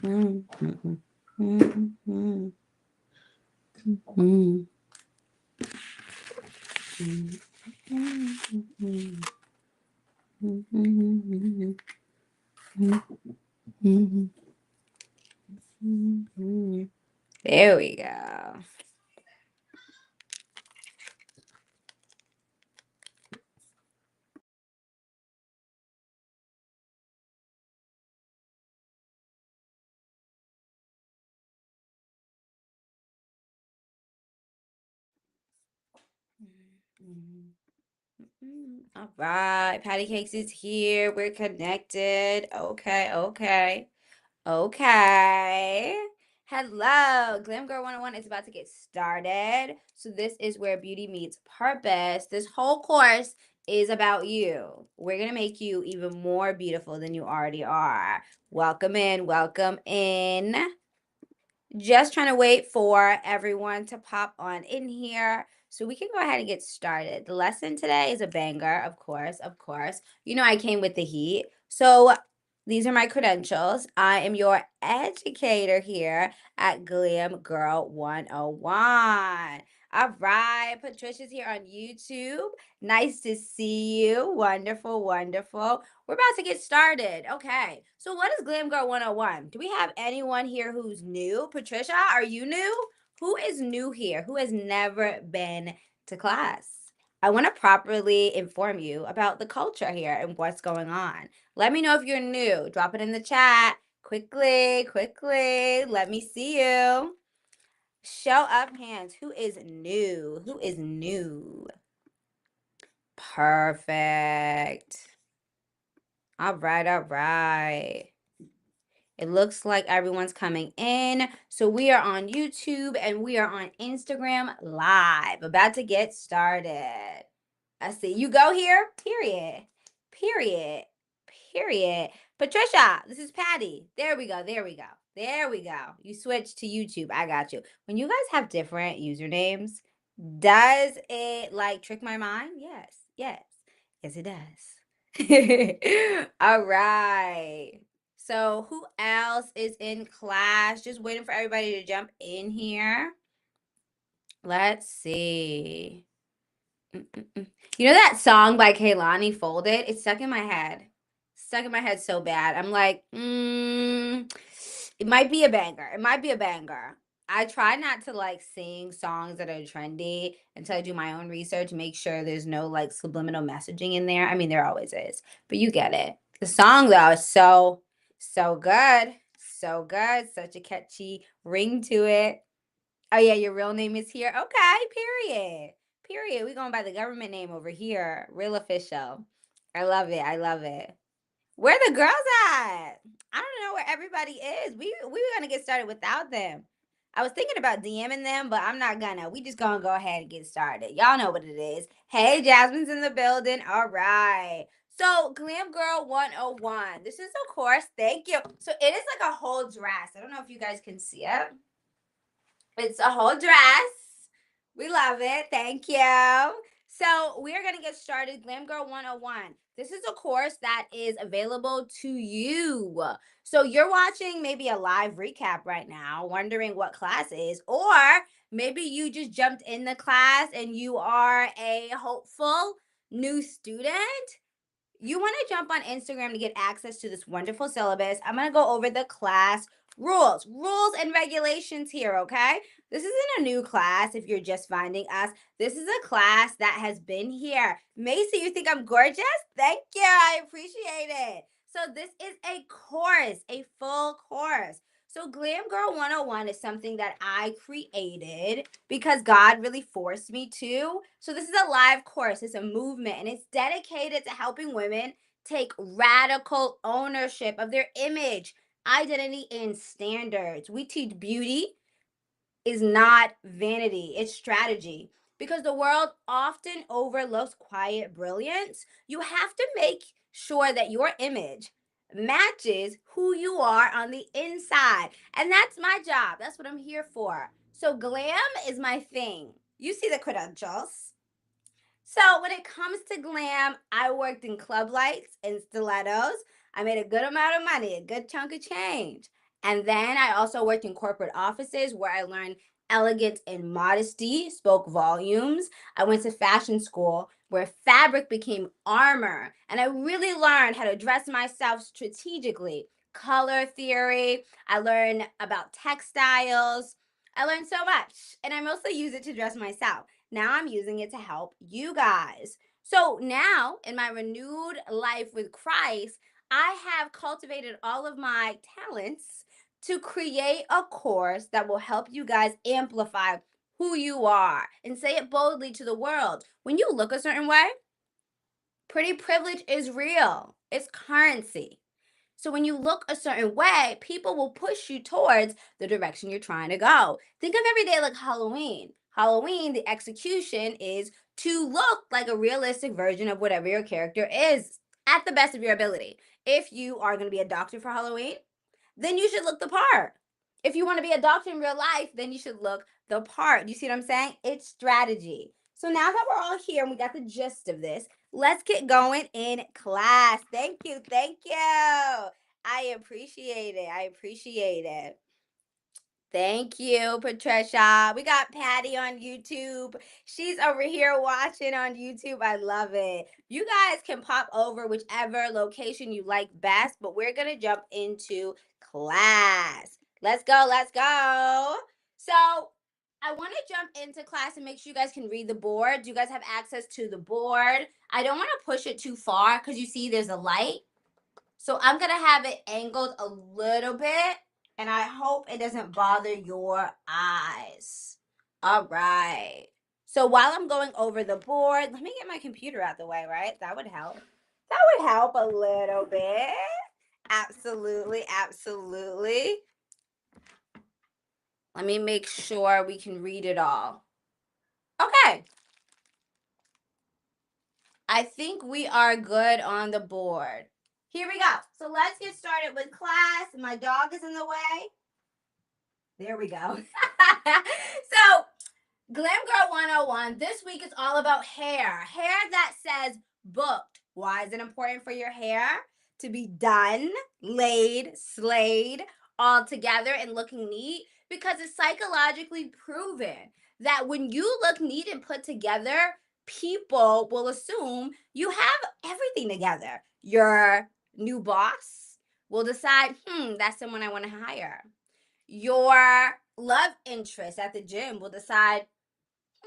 There we go. All right, Patty Cakes is here. We're connected. Okay, okay, okay. Hello, Glam Girl 101 is about to get started. So this is where beauty meets purpose. This whole course is about you. We're gonna make you even more beautiful than you already are. Welcome in, welcome in. Just trying to wait for everyone to pop on in here so we can go ahead and get started. The lesson today is a banger, of course, of course. You know I came with the heat. So these are my credentials. I am your educator here at Glam Girl 101. All right, Patricia's here on YouTube. Nice to see you. Wonderful, wonderful. We're about to get started. Okay. So what is Glam Girl 101? Do we have anyone here who's new? Patricia, are you new? Who is new here? Who has never been to class? I want to properly inform you about the culture here and what's going on. Let me know if you're new. Drop it in the chat. Quickly, quickly. Let me see you. Show up hands. Who is new? Who is new? Perfect. All right, all right. It looks like everyone's coming in. So we are on YouTube and we are on Instagram Live. About to get started. I see you go here. Period. Period. Period. Patricia, this is Patty. There we go. There we go. There we go. You switched to YouTube. I got you. When you guys have different usernames, does it like trick my mind? Yes. Yes. Yes, it does. All right. So who else is in class? Just waiting for everybody to jump in here. Let's see. You know that song by Kehlani, Folded? It's stuck in my head. Stuck in my head so bad. I'm like, it might be a banger. It might be a banger. I try not to like sing songs that are trendy until I do my own research, make sure there's no like subliminal messaging in there. I mean, there always is, but you get it. The song though is so good. So good. Such a catchy ring to it. Oh yeah, your real name is here. Okay, period. Period. We going by the government name over here. Real official. I love it. I love it. Where the girls at? I don't know where everybody is. We were gonna get started without them. I was thinking about DMing them, but I'm not gonna. We just gonna go ahead and get started. Y'all know what it is. Hey, Jasmine's in the building. All right. So Glam Girl 101. This is a course. Thank you. So it is like a whole dress. I don't know if you guys can see it. It's a whole dress. We love it. Thank you. So we are going to get started. Glam Girl 101. This is a course that is available to you. So you're watching maybe a live recap right now, wondering what class is, or maybe you just jumped in the class and you are a hopeful new student. You want to jump on Instagram to get access to this wonderful syllabus. I'm going to go over the class rules and regulations here, okay? This isn't a new class if you're just finding us. This is a class that has been here. Macy, you think I'm gorgeous? Thank you. I appreciate it. So this is a course, a full course. So Glam Girl 101 is something that I created because God really forced me to. So this is a live course. It's a movement and it's dedicated to helping women take radical ownership of their image, identity, and standards. We teach beauty is not vanity, it's strategy. Because the world often overlooks quiet brilliance, you have to make sure that your image matches who you are on the inside. And that's my job. That's what I'm here for. So, glam is my thing. You see the credentials. So, when it comes to glam, I worked in club lights and stilettos. I made a good amount of money, a good chunk of change. And then I also worked in corporate offices where I learned elegance and modesty spoke volumes. I went to fashion school where fabric became armor. And I really learned how to dress myself strategically. Color theory. I learned about textiles. I learned so much. And I mostly use it to dress myself. Now I'm using it to help you guys. So now, in my renewed life with Christ, I have cultivated all of my talents to create a course that will help you guys amplify who you are and say it boldly to the world. When you look a certain way, pretty privilege is real, it's currency. So when you look a certain way, people will push you towards the direction you're trying to go. Think of every day like Halloween. Halloween, the execution is to look like a realistic version of whatever your character is at the best of your ability. If you are going to be a doctor for Halloween, then you should look the part. If you want to be a doctor in real life, then you should look the part. You see what I'm saying? It's strategy. So now that we're all here and we got the gist of this, let's get going in class. Thank you. Thank you. I appreciate it. I appreciate it. Thank you, Patricia. We got Patty on YouTube. She's over here watching on YouTube. I love it. You guys can pop over whichever location you like best, but we're going to jump into class. Let's go. Let's go. So, I want to jump into class and make sure you guys can read the board. Do you guys have access to the board? I don't want to push it too far because you see there's a light. So I'm going to have it angled a little bit, and I hope it doesn't bother your eyes. All right. So while I'm going over the board, let me get my computer out the way, right? That would help. That would help a little bit. Absolutely, absolutely. Let me make sure we can read it all. Okay. I think we are good on the board. Here we go. So let's get started with class. My dog is in the way. There we go. So, Glam Girl 101, this week is all about hair. Hair that says booked. Why is it important for your hair to be done, laid, slayed, all together and looking neat? Because it's psychologically proven that when you look neat and put together, people will assume you have everything together. Your new boss will decide, that's someone I want to hire. Your love interest at the gym will decide,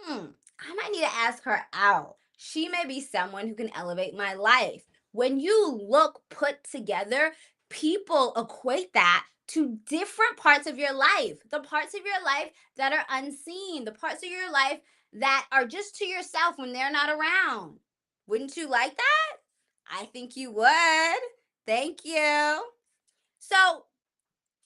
I might need to ask her out. She may be someone who can elevate my life. When you look put together, people equate that to different parts of your life. The parts of your life that are unseen, the parts of your life that are just to yourself when they're not around. Wouldn't you like that? I think you would. Thank you. So,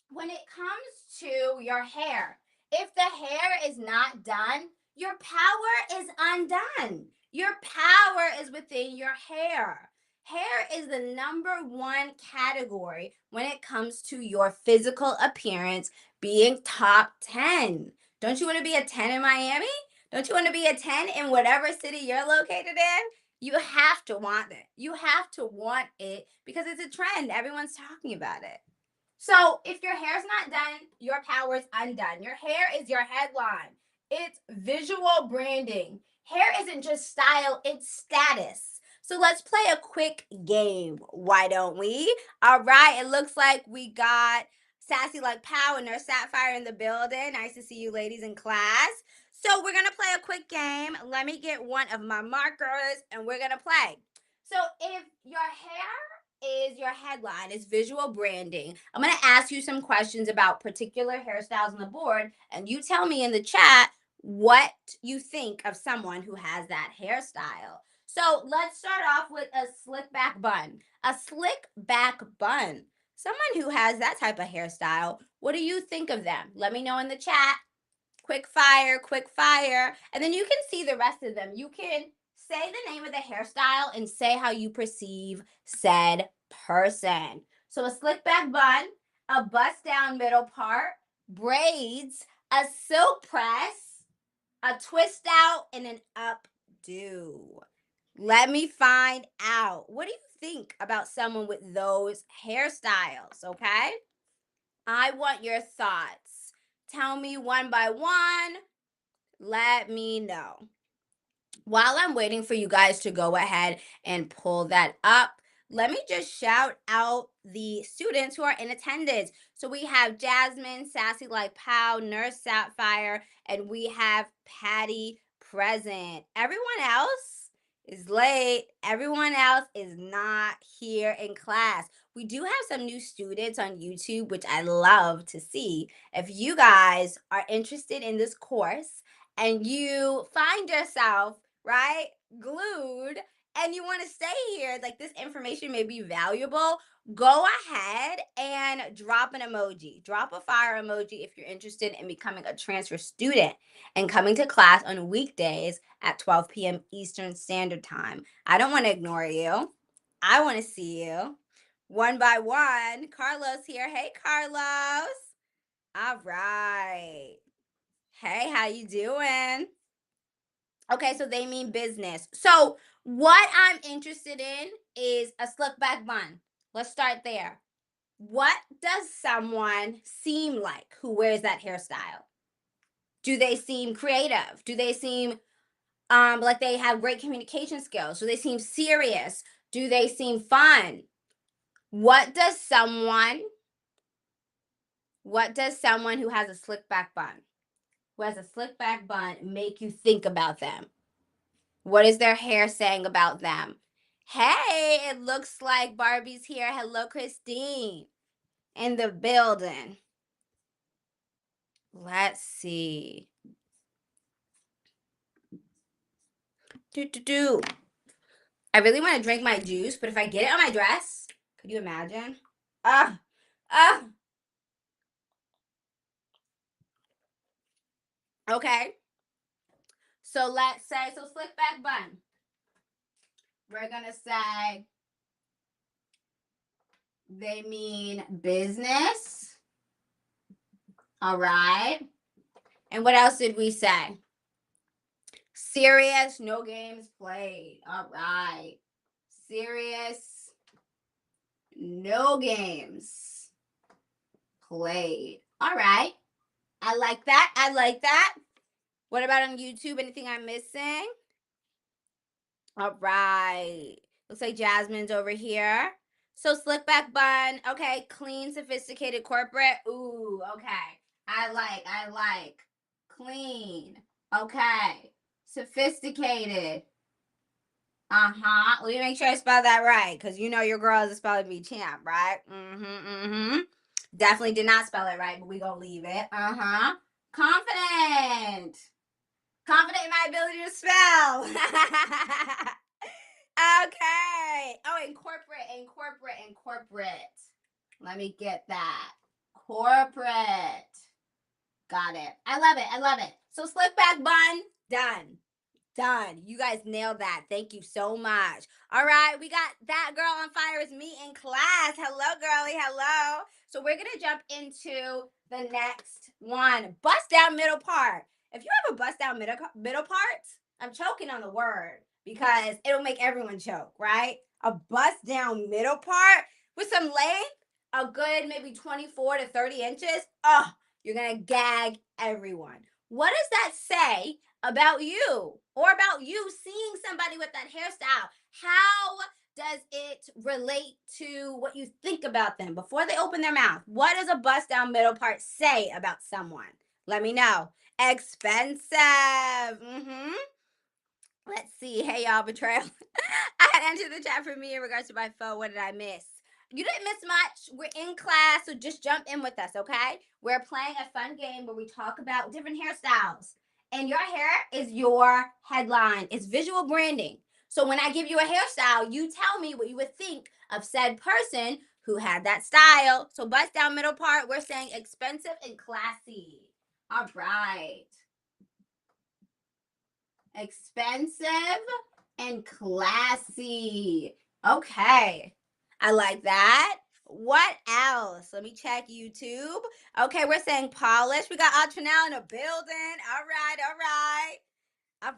when it comes to your hair, if the hair is not done, your power is undone. Your power is within your hair. Hair is the number one category when it comes to your physical appearance being top 10. Don't you want to be a 10 in Miami? Don't you want to be a 10 in whatever city you're located in? You have to want it. You have to want it because it's a trend. Everyone's talking about it. So if your hair's not done, your power's undone. Your hair is your headline. It's visual branding. Hair isn't just style, it's status. So let's play a quick game. Why don't we? All right, it looks like we got Sassy Like Pow and Nurse Sapphire in the building. Nice to see you ladies in class. So we're going to play a quick game. Let me get one of my markers and we're going to play. So if your hair is your headline, is visual branding. I'm going to ask you some questions about particular hairstyles on the board, and you tell me in the chat what you think of someone who has that hairstyle. So let's start off with a slick back bun. A slick back bun. Someone who has that type of hairstyle, what do you think of them? Let me know in the chat. Quick fire, quick fire. And then you can see the rest of them. You can say the name of the hairstyle and say how you perceive said person. So a slick back bun, a bust down middle part, braids, a silk press, a twist out, and an updo. Let me find out. What do you think about someone with those hairstyles? Okay. I want your thoughts. Tell me one by one. Let me know. While I'm waiting for you guys to go ahead and pull that up, let me just shout out the students who are in attendance. So we have Jasmine, Sassy Like Pow, Nurse Sapphire, and we have Patty present. Everyone else is late. Everyone else is not here in class. We do have some new students on YouTube, which I love to see. If you guys are interested in this course and you find yourself right, glued, and you want to stay here, like this information may be valuable, go ahead and drop an emoji. Drop a fire emoji if you're interested in becoming a transfer student and coming to class on weekdays at 12 p.m. Eastern Standard Time. I don't want to ignore you. I want to see you. One by one. Carlos here. Hey, Carlos. All right. Hey, how you doing? Okay, so they mean business. So what I'm interested in is a slick back bun. Let's start there. What does someone seem like who wears that hairstyle? Do they seem creative? Do they seem like they have great communication skills? Do they seem serious? Do they seem fun? What does someone who has a slick back bun, make you think about them? What is their hair saying about them? Hey, it looks like Barbie's here. Hello, Christine in the building. Let's see. Do. I really want to drink my juice, but if I get it on my dress, could you imagine? Ah, ah. Okay. So let's say, so slick back bun. We're going to say they mean business. All right. And what else did we say? Serious, no games played. All right. Serious, no games played. All right. I like that. I like that. What about on YouTube? Anything I'm missing? All right. Looks like Jasmine's over here. So slick back bun. Okay. Clean, sophisticated, corporate. Ooh, okay. I like. Clean. Okay. Sophisticated. Uh-huh. Let me make sure I spell that right, because you know your girl is a spelling bee champ, right? Mm-hmm. Definitely did not spell it right, but we gonna leave it. Uh-huh. Confident. Confident in my ability to spell. Okay. Oh, incorporate. Let me get that. Corporate. Got it. I love it. So slick back bun, done. Done. You guys nailed that. Thank you so much. All right, we got that girl on fire is me in class. Hello, girly. Hello. So we're gonna jump into the next one. Bust down middle part. If you have a bust down middle part, I'm choking on the word because it'll make everyone choke, right? A bust down middle part with some length, a good maybe 24 to 30 inches. Oh, you're gonna gag everyone. What does that say about you or about you seeing somebody with that hairstyle? How does it relate to what you think about them before they open their mouth? What does a bust down middle part say about someone? Let me know. Expensive. Let's see. Hey, y'all, betrayal. I had entered the chat for me in regards to my phone. What did I miss? You didn't miss much. We're in class, so just jump in with us, okay? We're playing a fun game where we talk about different hairstyles. And your hair is your headline. It's visual branding. So when I give you a hairstyle, you tell me what you would think of said person who had that style. So bust down middle part, we're saying expensive and classy. All right. Expensive and classy. Okay. I like that. What else? Let me check YouTube. Okay, we're saying polish. We got Autranel in the building. All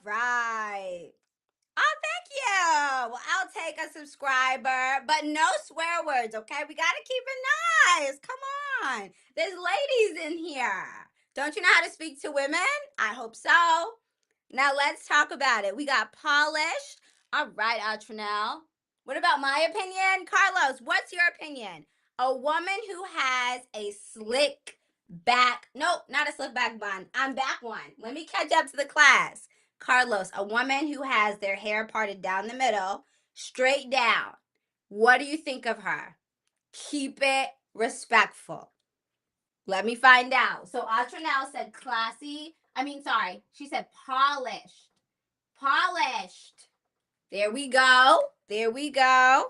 right. Oh, thank you. Well, I'll take a subscriber, but no swear words, okay? We got to keep it nice. Come on. There's ladies in here. Don't you know how to speak to women? I hope so. Now let's talk about it. We got polished. All right, Atronel. What about my opinion? Carlos, what's your opinion? A woman who has a slick back, nope, not a slick back bun. I'm back one. Let me catch up to the class. Carlos, a woman who has their hair parted down the middle, straight down. What do you think of her? Keep it respectful. Let me find out. So Atronel said classy. Sorry, she said polished. Polished. There we go. There we go.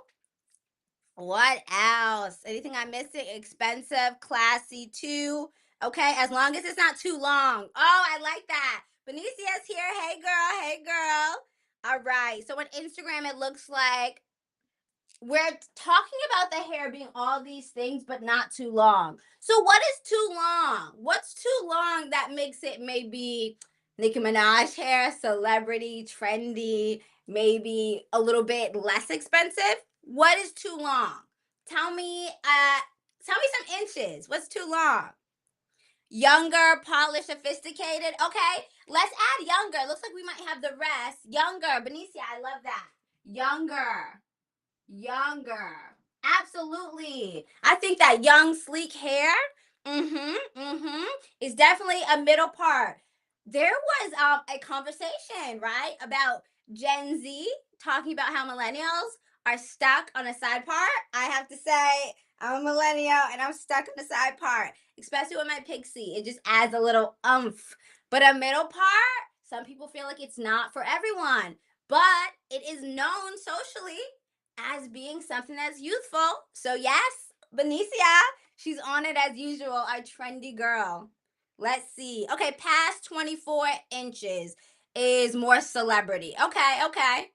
What else? Anything I'm missing? Expensive, classy too. Okay, as long as it's not too long. Oh, I like that. Benicia's here. Hey girl, hey girl. All right. So on Instagram, it looks like we're talking about the hair being all these things, but not too long. So what is too long? What's too long that makes it maybe Nicki Minaj hair, celebrity, trendy, maybe a little bit less expensive? What is too long? Tell me some inches. What's too long? Younger, polished, sophisticated. Okay, let's add younger. Looks like we might have the rest. Younger. Benicia, I love that. Younger. Younger. Absolutely. I think that young, sleek hair, is definitely a middle part. There was a conversation, right, about Gen Z talking about how millennials are stuck on a side part. I have to say, I'm a millennial and I'm stuck on the side part, especially with my pixie. It just adds a little umph. But a middle part, some people feel like it's not for everyone, but it is known socially as being something that's youthful. So yes, Benicia, she's on it as usual, our trendy girl. Let's see. Okay, past 24 inches is more celebrity. Okay, okay.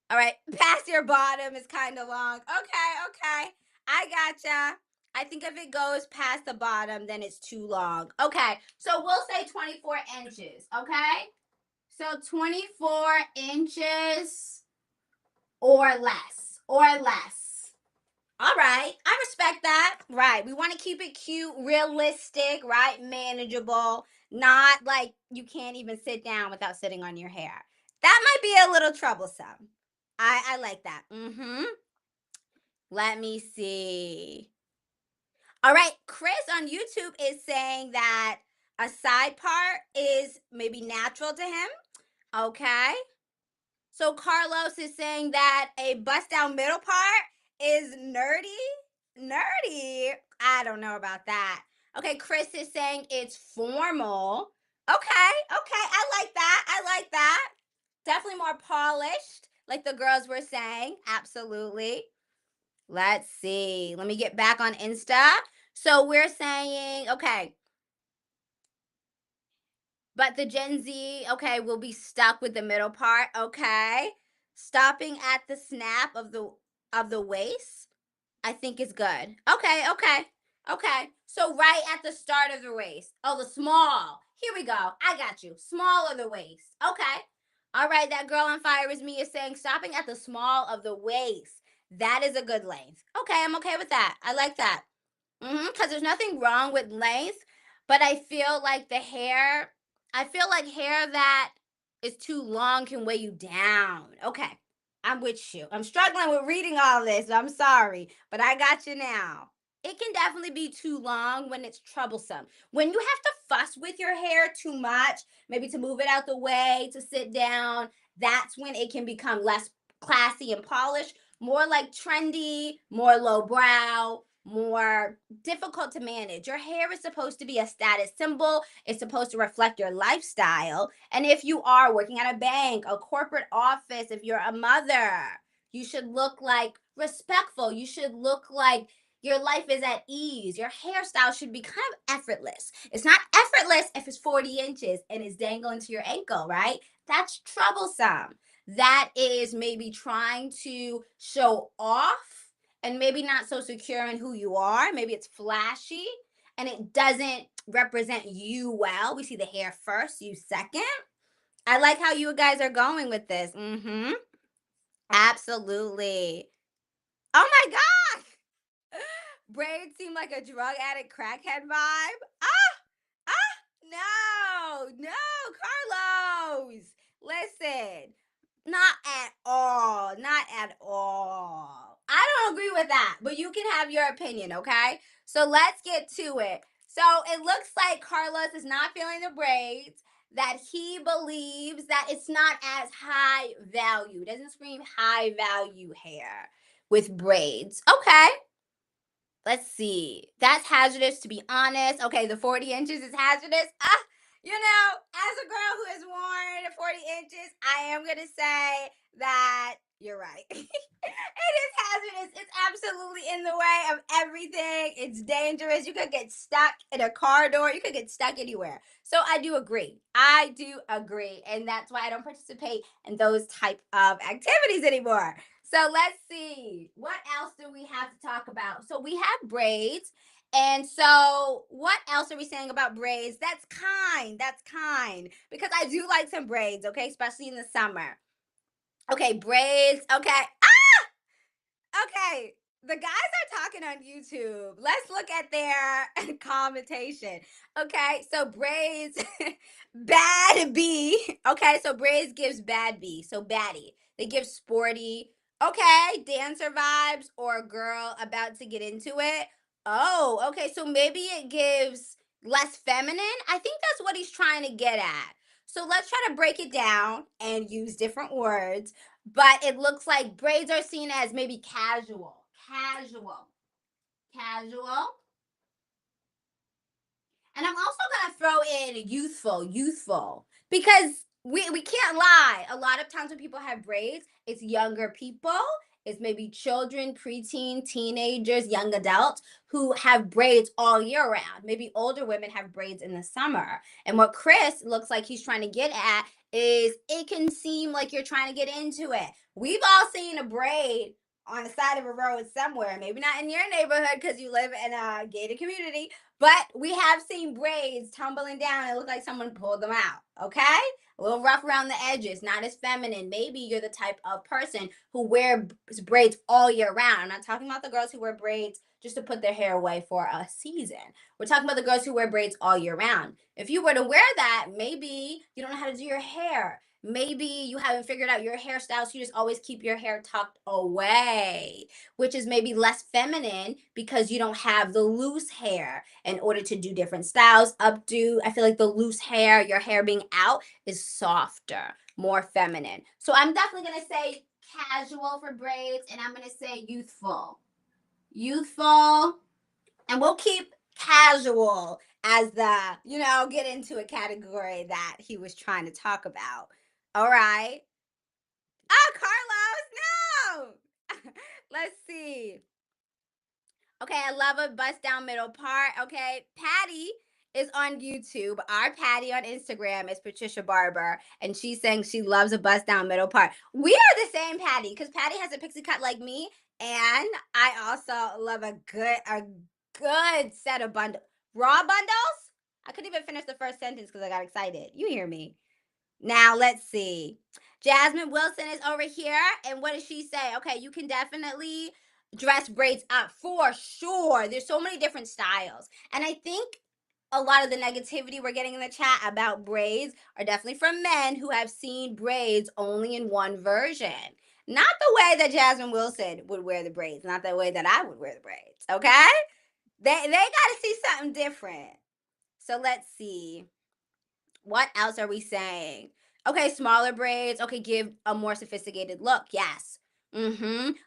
All right, past your bottom is kind of long. Okay, okay. I gotcha. I think if it goes past the bottom, then it's too long. Okay, so we'll say 24 inches. Okay, so 24 inches or less, or less. All right, I respect that. Right, we want to keep it cute, realistic, right? Manageable, not like you can't even sit down without sitting on your hair. That might be a little troublesome. I like that. Let me see. All right, Chris on YouTube is saying that a side part is maybe natural to him. Okay. So Carlos is saying that a bust down middle part is nerdy. Nerdy. I don't know about that. Okay, Chris is saying it's formal. Okay, okay. I like that. I like that. Definitely more polished, like the girls were saying. Absolutely. Let's see. Let me get back on Insta. So we're saying, okay, but the Gen Z, okay, will be stuck with the middle part, okay? Stopping at the snap of the waist, I think is good. Okay, okay. Okay. So right at the start of the waist. Oh, the small. Here we go. I got you. Small of the waist. Okay. All right, that girl on fire is me is saying stopping at the small of the waist. That is a good length. Okay, I'm okay with that. I like that. Because there's nothing wrong with length, but I feel like hair that is too long can weigh you down. Okay, I'm with you. I'm struggling with reading all this. I'm sorry, but I got you now. It can definitely be too long when it's troublesome. When you have to fuss with your hair too much, maybe to move it out the way, to sit down, that's when it can become less classy and polished, more like trendy, more lowbrow, more difficult to manage. Your hair is supposed to be a status symbol. It's supposed to reflect your lifestyle. And if you are working at a bank, a corporate office, if you're a mother, you should look like respectful. You should look like your life is at ease. Your hairstyle should be kind of effortless. It's not effortless if it's 40 inches and it's dangling to your ankle, right? That's troublesome. That is maybe trying to show off and maybe not so secure in who you are. Maybe it's flashy and it doesn't represent you well. We see the hair first, you second. I like how you guys are going with this. Absolutely. Oh my god! Braids seem like a drug addict crackhead vibe. Ah! Ah! No! No, Carlos! Listen, not at all. Not at all. I don't agree with that, but you can have your opinion, okay? So let's get to it. So it looks like Carlos is not feeling the braids, that he believes that it's not as high value. It doesn't scream high value hair with braids. Okay. Let's see. That's hazardous, to be honest. Okay, the 40 inches is hazardous. As a girl who has worn 40 inches, I am going to say that you're right. It is hazardous. It's absolutely in the way of everything. It's dangerous. You could get stuck in a car door. You could get stuck anywhere. So I do agree. I do agree. And that's why I don't participate in those type of activities anymore. So let's see. What else do we have to talk about? So we have braids. And so what else are we saying about braids? That's kind. That's kind. Because I do like some braids, okay? Especially in the summer. Okay, braids. Okay. Okay, the guys are talking on YouTube. Let's look at their commentation. Okay, so braids, bad B. Okay, so braids gives bad B, so baddie. They give sporty, okay, dancer vibes or a girl about to get into it. Oh, okay, so maybe it gives less feminine. I think that's what he's trying to get at. So let's try to break it down and use different words, but it looks like braids are seen as maybe casual, casual, casual. And I'm also gonna throw in youthful, youthful, because we can't lie. A lot of times when people have braids, it's younger people, it's maybe children, preteen, teenagers, young adults who have braids all year round. Maybe older women have braids in the summer. And what Chris looks like he's trying to get at is it can seem like you're trying to get into it. We've all seen a braid on the side of a road somewhere, maybe not in your neighborhood because you live in a gated community, but we have seen braids tumbling down. It looks like someone pulled them out. Okay? A little rough around the edges, not as feminine. Maybe you're the type of person who wears braids all year round. I'm not talking about the girls who wear braids just to put their hair away for a season. We're talking about the girls who wear braids all year round. If you were to wear that, maybe you don't know how to do your hair. Maybe you haven't figured out your hairstyle, so you just always keep your hair tucked away, which is maybe less feminine because you don't have the loose hair in order to do different styles. Updo, I feel like the loose hair, your hair being out, is softer, more feminine. So I'm definitely going to say casual for braids, and I'm going to say youthful. Youthful, and we'll keep casual as the, get into a category that he was trying to talk about. All right. Oh, Carlos, no. Let's see. Okay, I love a bust down middle part. Okay, Patty is on YouTube. Our Patty on Instagram is Patricia Barber, and she's saying she loves a bust down middle part. We are the same Patty because Patty has a pixie cut like me, and I also love a good set of raw bundles. I couldn't even finish the first sentence because I got excited. You hear me? Now let's see. Jasmine Wilson is over here, and what does she say? Okay, you can definitely dress braids up for sure. There's so many different styles, and I think a lot of the negativity we're getting in the chat about braids are definitely from men who have seen braids only in one version. Not the way that Jasmine Wilson would wear the braids, not the way that I would wear the braids. Okay, they got to see something different. So let's see. What else are we saying? Okay, smaller braids. Okay, give a more sophisticated look. Yes.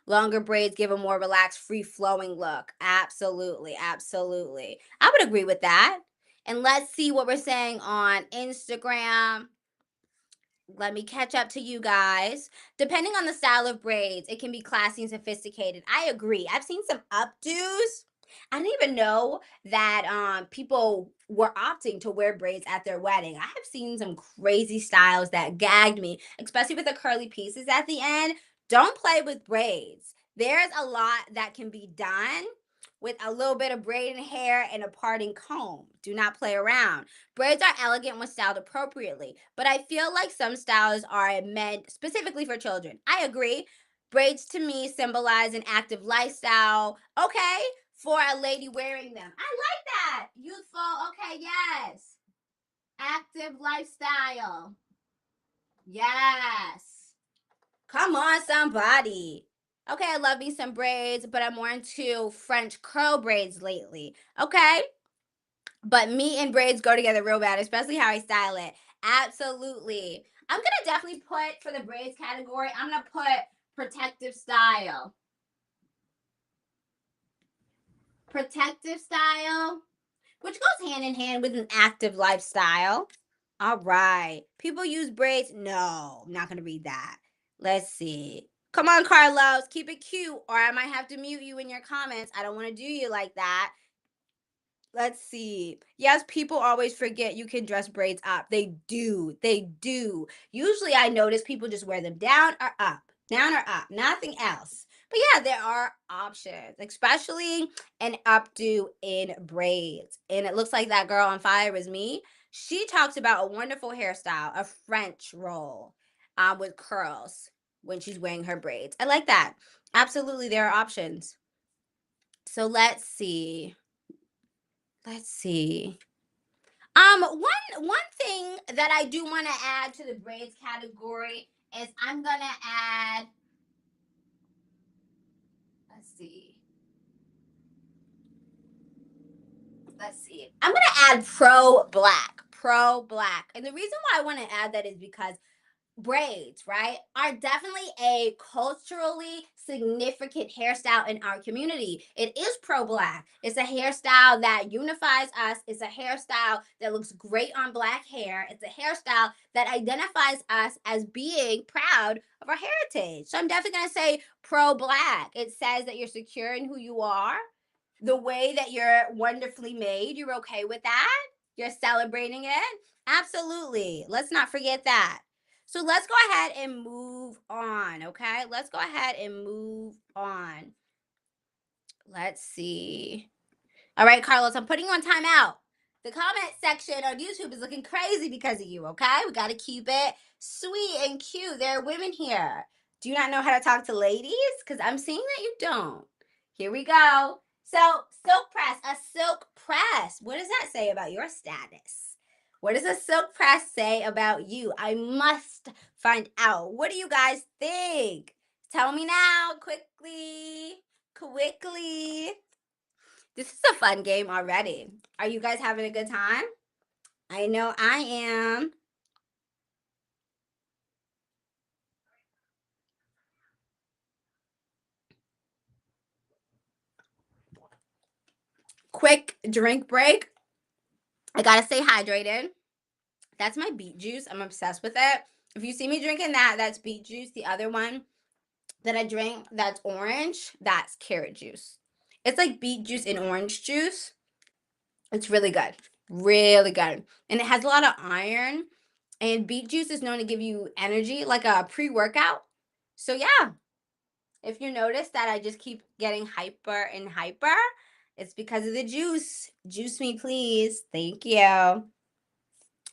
Longer braids give a more relaxed, free flowing look. Absolutely. Absolutely. I would agree with that. And let's see what we're saying on Instagram. Let me catch up to you guys. Depending on the style of braids, it can be classy and sophisticated. I agree. I've seen some updos. I didn't even know that people were opting to wear braids at their wedding. I have seen some crazy styles that gagged me, especially with the curly pieces at the end. Don't play with braids. There's a lot that can be done with a little bit of braided hair and a parting comb. Do not play around. Braids are elegant when styled appropriately, but I feel like some styles are meant specifically for children. I agree. Braids to me symbolize an active lifestyle. Okay, for a lady wearing them. I like that. Youthful. Okay, yes. Active lifestyle. Yes. Come on, somebody. Okay, I love me some braids, but I'm more into French curl braids lately. Okay. But me and braids go together real bad, especially how I style it. Absolutely. I'm gonna definitely put for the braids category, I'm gonna put protective style. Protective style, which goes hand in hand with an active lifestyle. All right. People use braids. No, I'm not going to read that. Let's see. Come on, Carlos. Keep it cute, or I might have to mute you in your comments. I don't want to do you like that. Let's see. Yes, people always forget you can dress braids up. They do. They do. Usually I notice people just wear them down or up. Down or up. Nothing else. But yeah, there are options, especially an updo in braids. And it looks like that girl on fire is me. She talks about a wonderful hairstyle, a French roll with curls when she's wearing her braids. I like that. Absolutely, there are options. So let's see. Let's see. One thing that I do want to add to the braids category is I'm gonna add. Let's see. Let's see. I'm gonna add pro black. Pro black, and the reason why I want to add that is because braids, right, are definitely a culturally significant hairstyle in our community. It is pro black. It's a hairstyle that unifies us. It's a hairstyle that looks great on black hair. It's a hairstyle that identifies us as being proud of our heritage. So I'm definitely going to say pro black. It says that you're secure in who you are, the way that you're wonderfully made. You're okay with that? You're celebrating it? Absolutely. Let's not forget that. So let's go ahead and move on, okay? Let's go ahead and move on. Let's see. All right, Carlos, I'm putting you on timeout. The comment section on YouTube is looking crazy because of you, okay? We got to keep it sweet and cute. There are women here. Do you not know how to talk to ladies? Because I'm seeing that you don't. Here we go. So, silk press, a silk press. What does that say about your status? What does a silk press say about you? I must find out. What do you guys think? Tell me now, quickly. Quickly. This is a fun game already. Are you guys having a good time? I know I am. Quick drink break. I gotta stay hydrated. That's my beet juice. I'm obsessed with it. If you see me drinking that, that's beet juice. The other one that I drink that's orange, that's carrot juice. It's like beet juice and orange juice. It's really good. Really good. And it has a lot of iron. And beet juice is known to give you energy, like a pre workout. So, yeah, if you notice that I just keep getting hyper and hyper, it's because of the juice. Juice me, please. Thank you.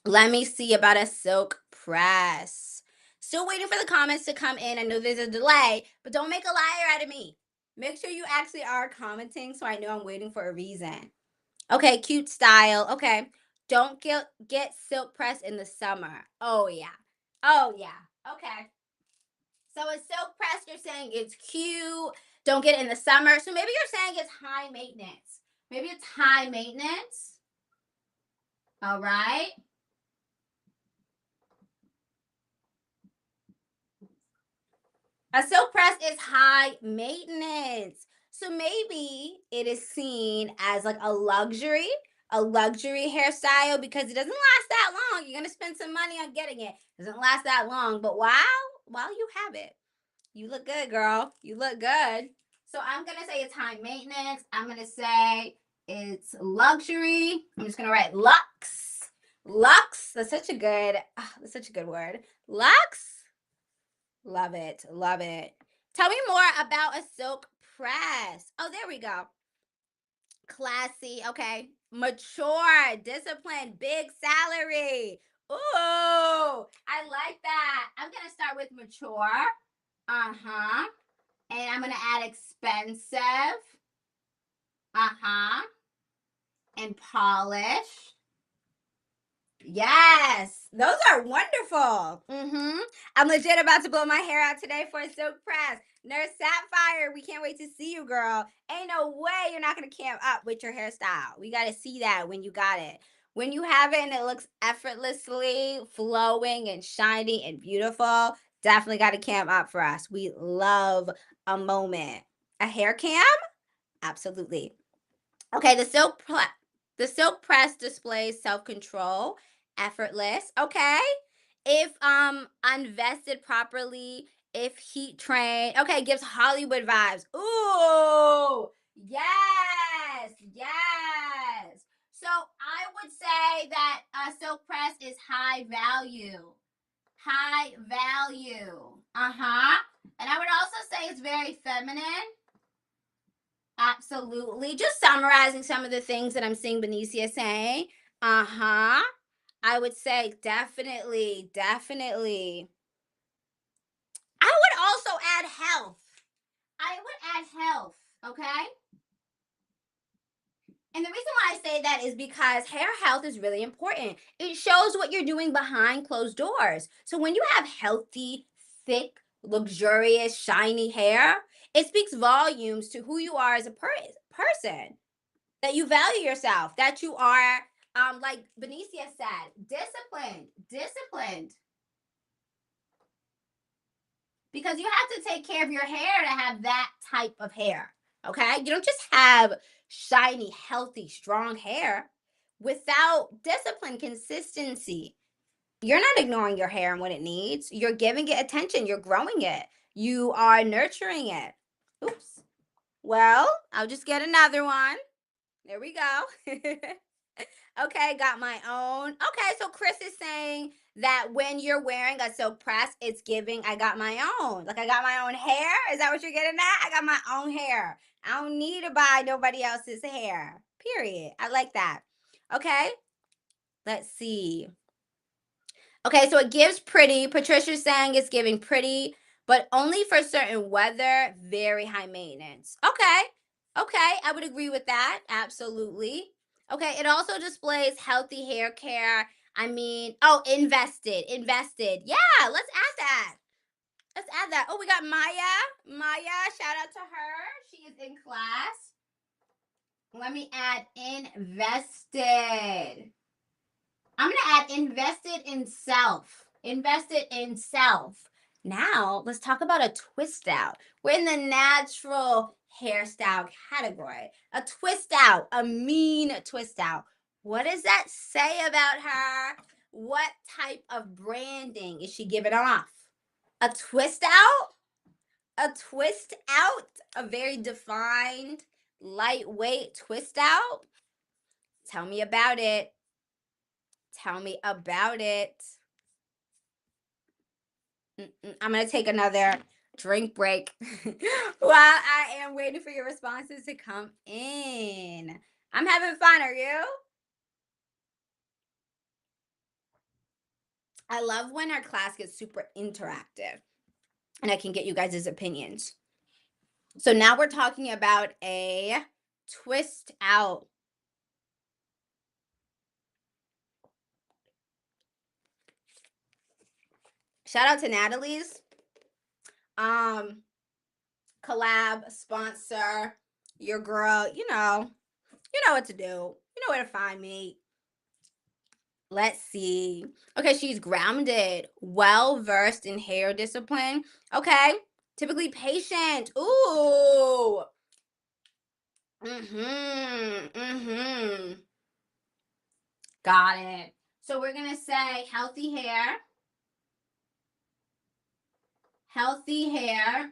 Let me see about a silk press. Still waiting for the comments to come in. I know there's a delay, but don't make a liar out of me. Make sure you actually are commenting so I know I'm waiting for a reason. Okay, cute style. Okay. Don't get silk press in the summer. Oh yeah. Oh yeah. Okay. So a silk press, you're saying it's cute. Don't get it in the summer. So maybe you're saying it's high maintenance. Maybe it's high maintenance. All right. A silk press is high maintenance. So maybe it is seen as like a luxury hairstyle because it doesn't last that long. You're going to spend some money on getting it. It doesn't last that long, but while you have it, you look good, girl. You look good. So I'm going to say it's high maintenance. I'm going to say it's luxury. I'm just going to write luxe. Luxe. That's such a good word. Luxe. Love it. Love it. Tell me more about a silk press. Oh, there we go. classy. Okay. Mature, disciplined, big salary. Ooh, I like that. I'm going to start with mature. Uh-huh. And I'm going to add expensive. Uh-huh. And polished. Yes, those are wonderful. I'm legit about to blow my hair out today for a silk press. Nurse Sapphire, we can't wait to see you, girl. Ain't no way you're not gonna camp up with your hairstyle. We gotta see that when you got it. When you have it and it looks effortlessly flowing and shiny and beautiful, definitely gotta camp up for us. We love a moment. A hair cam? Absolutely. Okay, the silk press displays self-control, effortless. Okay. If invested properly, if heat trained, okay, gives Hollywood vibes. Ooh, yes, yes. So I would say that silk press is high value. High value. Uh-huh. And I would also say it's very feminine. Absolutely. Just summarizing some of the things that I'm seeing Benicia saying. Uh-huh. I would say definitely, definitely. I would also add health. I would add health, okay? And the reason why I say that is because hair health is really important. It shows what you're doing behind closed doors. So when you have healthy, thick, luxurious, shiny hair, it speaks volumes to who you are as a person. That you value yourself, that you are, like Benicia said, disciplined. Because you have to take care of your hair to have that type of hair. Okay? You don't just have shiny, healthy, strong hair without discipline, consistency. You're not ignoring your hair and what it needs. You're giving it attention. You're growing it. You are nurturing it. Oops. Well, I'll just get another one. There we go. Okay, got my own. Okay, so Chris is saying that when you're wearing a silk press, it's giving I got my own. Like I got my own hair. Is that what you're getting at? I got my own hair. I don't need to buy nobody else's hair. Period. I like that. Okay, let's see. Okay, so it gives pretty. Patricia's saying it's giving pretty, but only for certain weather, very high maintenance. Okay. Okay, I would agree with that. Absolutely. Okay, it also displays healthy hair care. I mean, oh, invested. Yeah, let's add that. Let's add that. Oh, we got Maya. Maya, shout out to her. She is in class. Let me add invested. I'm going to add invested in self. Invested in self. Now, let's talk about a twist out. We're in the natural hairstyle category. A twist out, a mean twist out. What does that say about her? What type of branding is she giving off? A twist out? A twist out? A very defined, lightweight twist out? Tell me about it. Tell me about it. I'm going to take another drink break while I am waiting for your responses to come in. I'm having fun. Are you? I love when our class gets super interactive and I can get you guys' opinions. So now we're talking about a twist out. Shout out to Natalie's collab sponsor, your girl, you know what to do. You know where to find me. Let's see. Okay, she's grounded, well versed in hair discipline. Okay, typically patient. Ooh. Got it. So we're gonna say healthy hair. Healthy hair.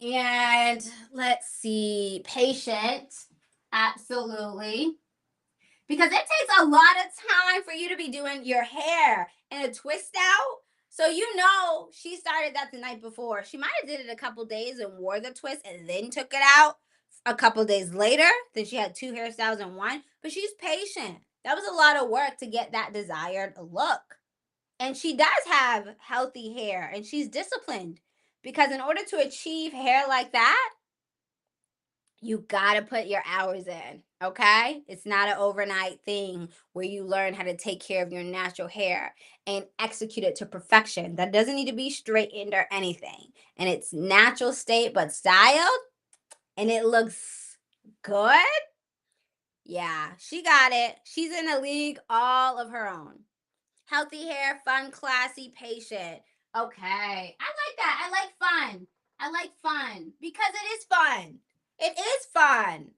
And let's see, patient. Absolutely. Because it takes a lot of time for you to be doing your hair in a twist out. So she started that the night before. She might have did it a couple days and wore the twist and then took it out a couple days later. Then she had two hairstyles in one. But she's patient. That was a lot of work to get that desired look. And she does have healthy hair and she's disciplined because in order to achieve hair like that, you got to put your hours in, okay? It's not an overnight thing where you learn how to take care of your natural hair and execute it to perfection. That doesn't need to be straightened or anything. And it's natural state but styled and it looks good. Yeah, she got it. She's in a league all of her own. Healthy hair, fun, classy, patient. Okay. I like that. I like fun. I like fun because it is fun. It is fun.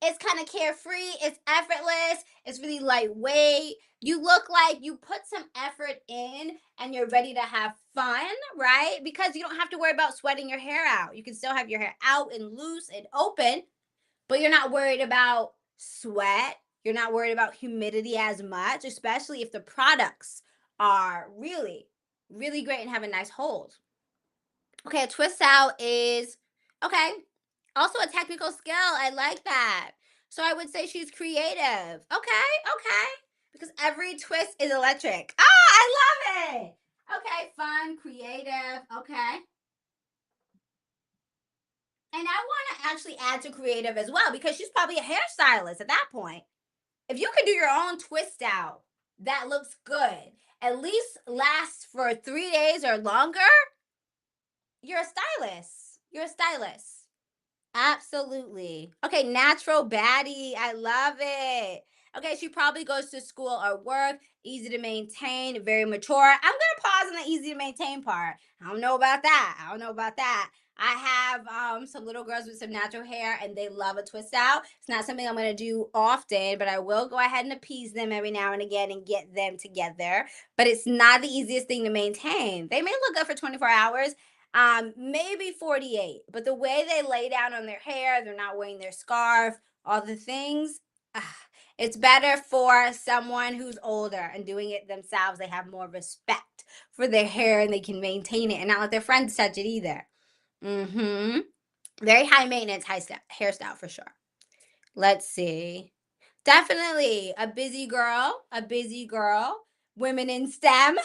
It's kind of carefree. It's effortless. It's really lightweight. You look like you put some effort in and you're ready to have fun, right? Because you don't have to worry about sweating your hair out. You can still have your hair out and loose and open, but you're not worried about sweat. You're not worried about humidity as much, especially if the products are really, really great and have a nice hold. Okay, a twist out is okay. Also a technical skill. I like that. So I would say she's creative. Okay, okay. Because every twist is electric. Ah, I love it. Okay, fun, creative. Okay. And I want to actually add to creative as well because she's probably a hairstylist at that point. If you could do your own twist out that looks good, at least lasts for 3 days or longer, you're a stylist. You're a stylist. Absolutely. Okay, natural baddie. I love it. Okay, she probably goes to school or work, easy to maintain, very mature. I'm gonna pause on the easy to maintain part. I don't know about that. I don't know about that. I have some little girls with some natural hair and they love a twist out. It's not something I'm gonna do often, but I will go ahead and appease them every now and again and get them together. But it's not the easiest thing to maintain. They may look good for 24 hours, maybe 48, but the way they lay down on their hair, they're not wearing their scarf, all the things, ah, it's better for someone who's older and doing it themselves. They have more respect for their hair and they can maintain it and not let their friends touch it either. Mm-hmm. Very high maintenance hairstyle for sure. Let's see. Definitely a busy girl, a busy girl. Women in STEM.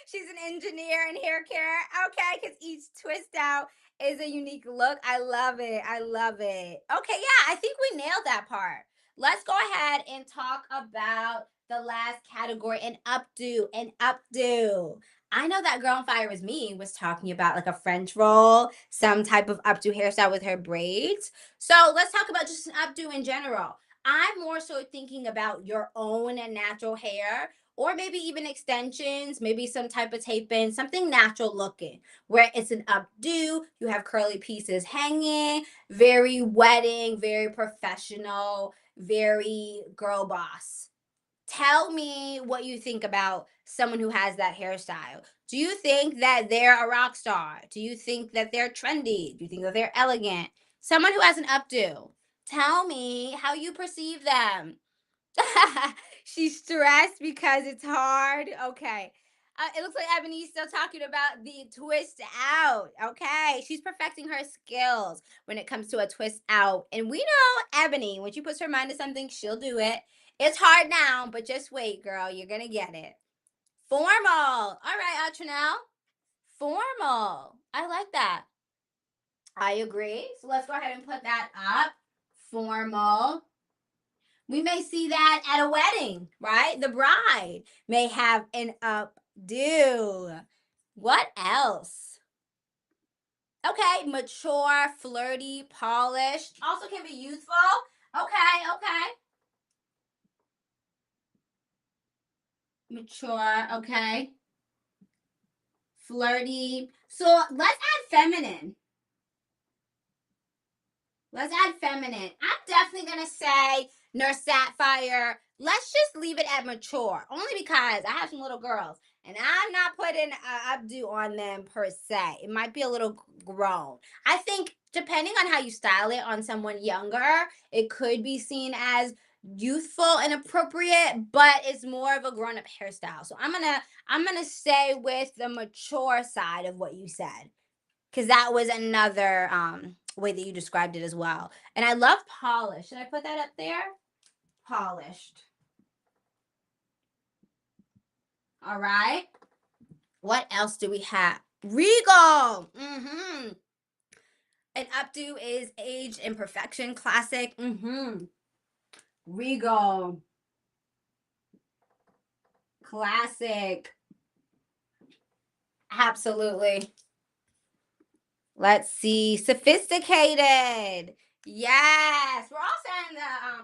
She's an engineer in hair care. Okay, because each twist out is a unique look. I love it. I love it. Okay, yeah, I think we nailed that part. Let's go ahead and talk about the last category, an updo, an updo. I know that girl on fire was me was talking about like a French roll, some type of updo hairstyle with her braids. So let's talk about just an updo in general. I'm more so thinking about your own natural hair, or maybe even extensions, maybe some type of tape in, something natural looking, where it's an updo, you have curly pieces hanging, very wedding, very professional, very girl boss. Tell me what you think about someone who has that hairstyle. Do you think that they're a rock star? Do you think that they're trendy? Do you think that they're elegant? Someone who has an updo. Tell me how you perceive them. She's stressed because it's hard. Okay. It looks like Ebony's still talking about the twist out. Okay. She's perfecting her skills when it comes to a twist out. And we know Ebony, when she puts her mind to something, she'll do it. It's hard now, but just wait, girl. You're going to get it. Formal. All right, Atranel. Formal. I like that. I agree. So let's go ahead and put that up. Formal. We may see that at a wedding, right? The bride may have an updo. What else? Okay, mature, flirty, polished. Also can be youthful. Okay, okay. Mature, okay. Flirty. So let's add feminine. Let's add feminine. I'm definitely going to say Nurse Sapphire. Let's just leave it at mature. Only because I have some little girls and I'm not putting updo on them per se. It might be a little grown. I think depending on how you style it on someone younger, it could be seen as youthful and appropriate, but it's more of a grown-up hairstyle. So I'm gonna stay with the mature side of what you said. Because that was another way that you described it as well. And I love polish. Should I put that up there? Polished. All right. What else do we have? Regal. An updo is aged imperfection classic. Regal. Classic. Absolutely. Let's see. Sophisticated. Yes. We're all saying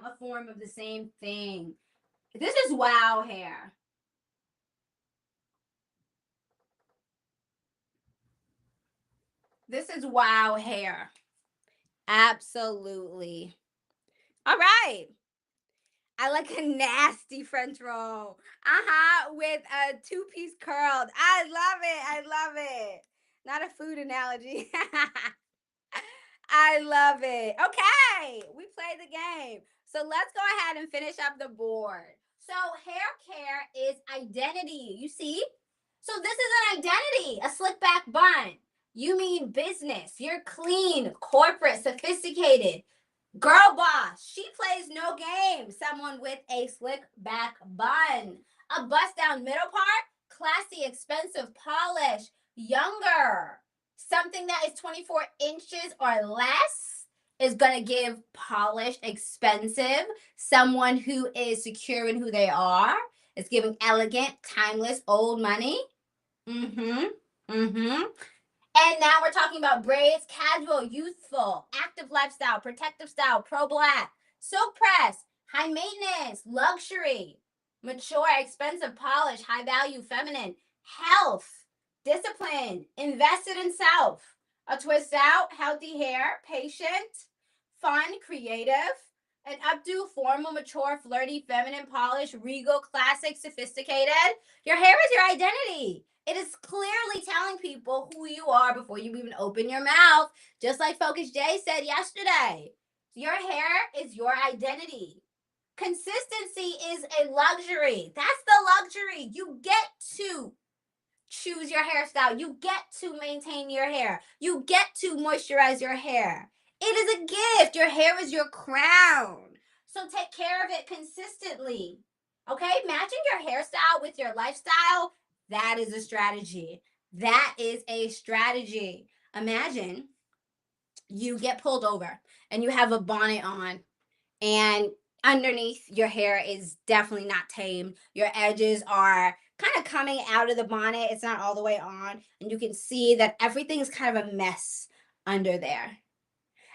a form of the same thing. This is wow hair. This is wow hair. Absolutely. All right. I like a nasty French roll. With a two-piece curled. I love it. I love it. Not a food analogy. I love it. Okay. We played the game. So let's go ahead and finish up the board. So hair care is identity. You see? So this is an identity, a slick back bun. You mean business. You're clean, corporate, sophisticated. Girl boss. She plays no game. Someone with a slick back bun. A bust down middle part. Classy, expensive, polish. Younger. Something that is 24 inches or less is going to give polished, expensive. Someone who is secure in who they are is giving elegant, timeless, old money. And now we're talking about braids, casual, youthful, active lifestyle, protective style, pro black, silk press, high maintenance, luxury, mature, expensive, polished, high value, feminine, health, discipline, invested in self, a twist out, healthy hair, patient, fun, creative, an updo, formal, mature, flirty, feminine, polished, regal, classic, sophisticated. Your hair is your identity. It is clearly telling people who you are before you even open your mouth. Just like Focus Jay said yesterday. Your hair is your identity. Consistency is a luxury. That's the luxury. You get to choose your hairstyle. You get to maintain your hair. You get to moisturize your hair. It is a gift. Your hair is your crown. So take care of it consistently. Okay? Matching your hairstyle with your lifestyle, that is a strategy. That is a strategy. Imagine you get pulled over and you have a bonnet on, and underneath your hair is definitely not tamed. Your edges are kind of coming out of the bonnet. It's not all the way on. And you can see that everything's kind of a mess under there.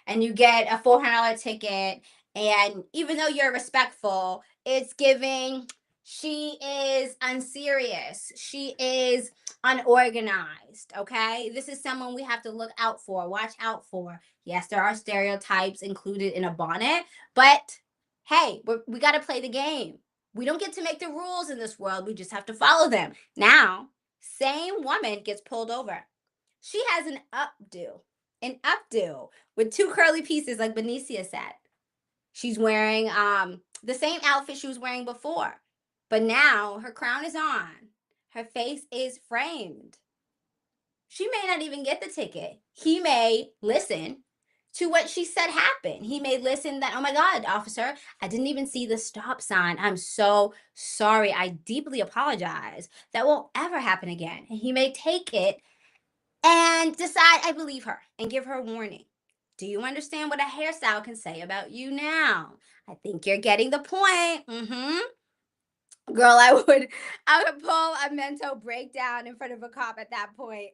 And you get a $400 ticket. And even though you're respectful, it's giving she is unserious. She is unorganized. Okay. This is someone we have to look out for, watch out for. Yes, there are stereotypes included in a bonnet, but hey, we got to play the game. We don't get to make the rules in this world. We just have to follow them. Now, same woman gets pulled over. She has an updo with two curly pieces, like Benicia said. She's wearing the same outfit she was wearing before, but now her crown is on. Her face is framed. She may not even get the ticket. He may listen to what she said happened. He may listen that, oh my God, officer, I didn't even see the stop sign. I'm so sorry. I deeply apologize. That won't ever happen again. And he may take it and decide, I believe her, and give her a warning. Do you understand what a hairstyle can say about you now? I think you're getting the point. Girl, I would pull a mental breakdown in front of a cop at that point.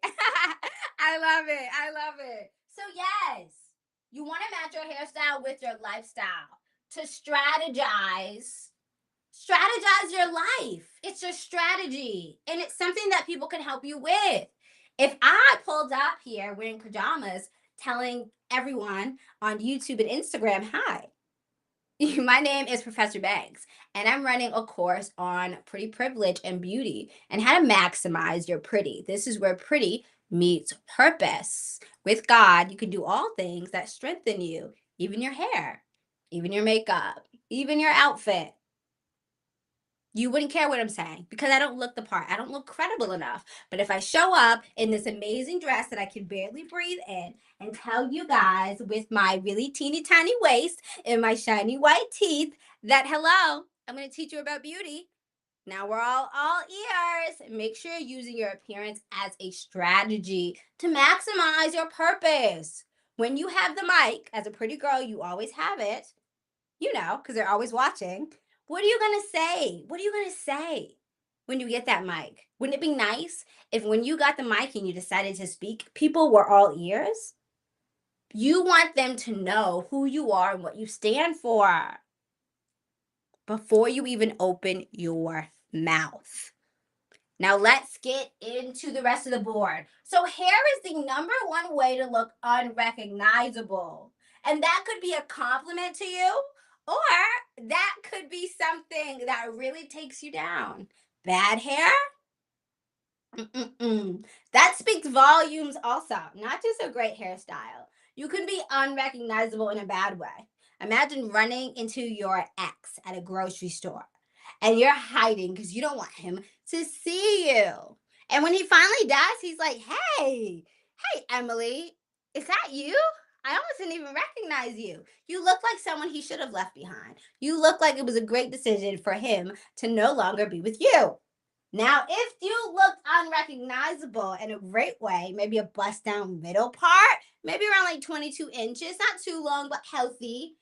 I love it. I love it. So yes, you want to match your hairstyle with your lifestyle. To strategize your life. It's your strategy, and it's something that people can help you with. If I pulled up here wearing pajamas telling everyone on YouTube and Instagram, hi, my name is Professor Banks, and I'm running a course on pretty privilege and beauty and how to maximize your pretty. This is where pretty meets purpose. With God, you can do all things that strengthen you, even your hair, even your makeup, even your outfit. You wouldn't care what I'm saying because I don't look the part. I don't look credible enough. But if I show up in this amazing dress that I can barely breathe in and tell you guys with my really teeny tiny waist and my shiny white teeth that hello, I'm going to teach you about beauty. Now we're all ears. Make sure you're using your appearance as a strategy to maximize your purpose. When you have the mic, as a pretty girl, you always have it, because they're always watching. What are you going to say? What are you going to say when you get that mic? Wouldn't it be nice if when you got the mic and you decided to speak, people were all ears? You want them to know who you are and what you stand for before you even open your mouth. Now let's get into the rest of the board. So hair is the number one way to look unrecognizable. And that could be a compliment to you, or that could be something that really takes you down. Bad hair? Mm-mm-mm. That speaks volumes also, not just a great hairstyle. You can be unrecognizable in a bad way. Imagine running into your ex at a grocery store and you're hiding because you don't want him to see you. And when he finally does, he's like, hey, Emily, is that you? I almost didn't even recognize you. You look like someone he should have left behind. You look like it was a great decision for him to no longer be with you. Now, if you look unrecognizable in a great way, maybe a bust down middle part, maybe around like 22 inches, not too long, but healthy,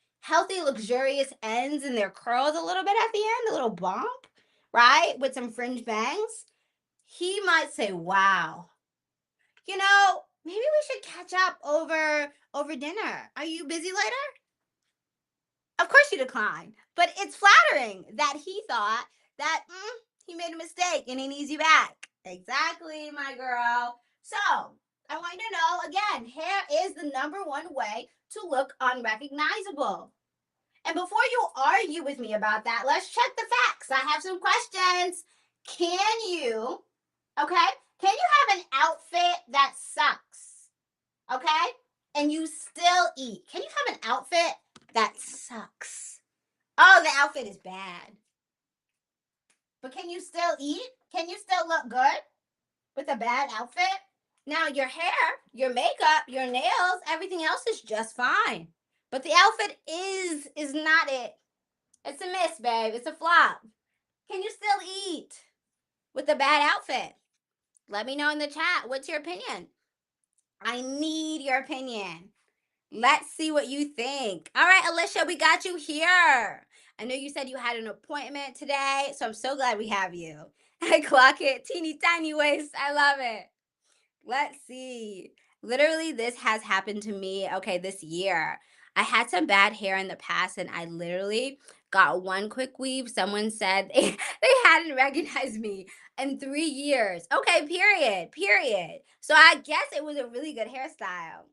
luxurious ends and their curls a little bit at the end, a little bump, right? With some fringe bangs, he might say, wow, maybe we should catch up over dinner. Are you busy later? Of course you decline, but it's flattering that he thought that he made a mistake and he needs you back. Exactly, my girl. So I want you to know again, hair is the number one way to look unrecognizable. And before you argue with me about that, let's check the facts. I have some questions. Okay, can you have an outfit that sucks? Okay, and you still eat? Can you have an outfit that sucks? Oh, the outfit is bad. But can you still eat? Can you still look good with a bad outfit? Now, your hair, your makeup, your nails, everything else is just fine. But the outfit is not it. It's a miss, babe. It's a flop. Can you still eat with a bad outfit? Let me know in the chat. What's your opinion? I need your opinion. Let's see what you think. All right, Alicia, we got you here. I know you said you had an appointment today, so I'm so glad we have you. I clock it, teeny tiny waist. I love it. Let's see. Literally, this has happened to me, okay, this year. I had some bad hair in the past, and I literally got one quick weave. Someone said they hadn't recognized me in 3 years. Okay, period. So I guess it was a really good hairstyle.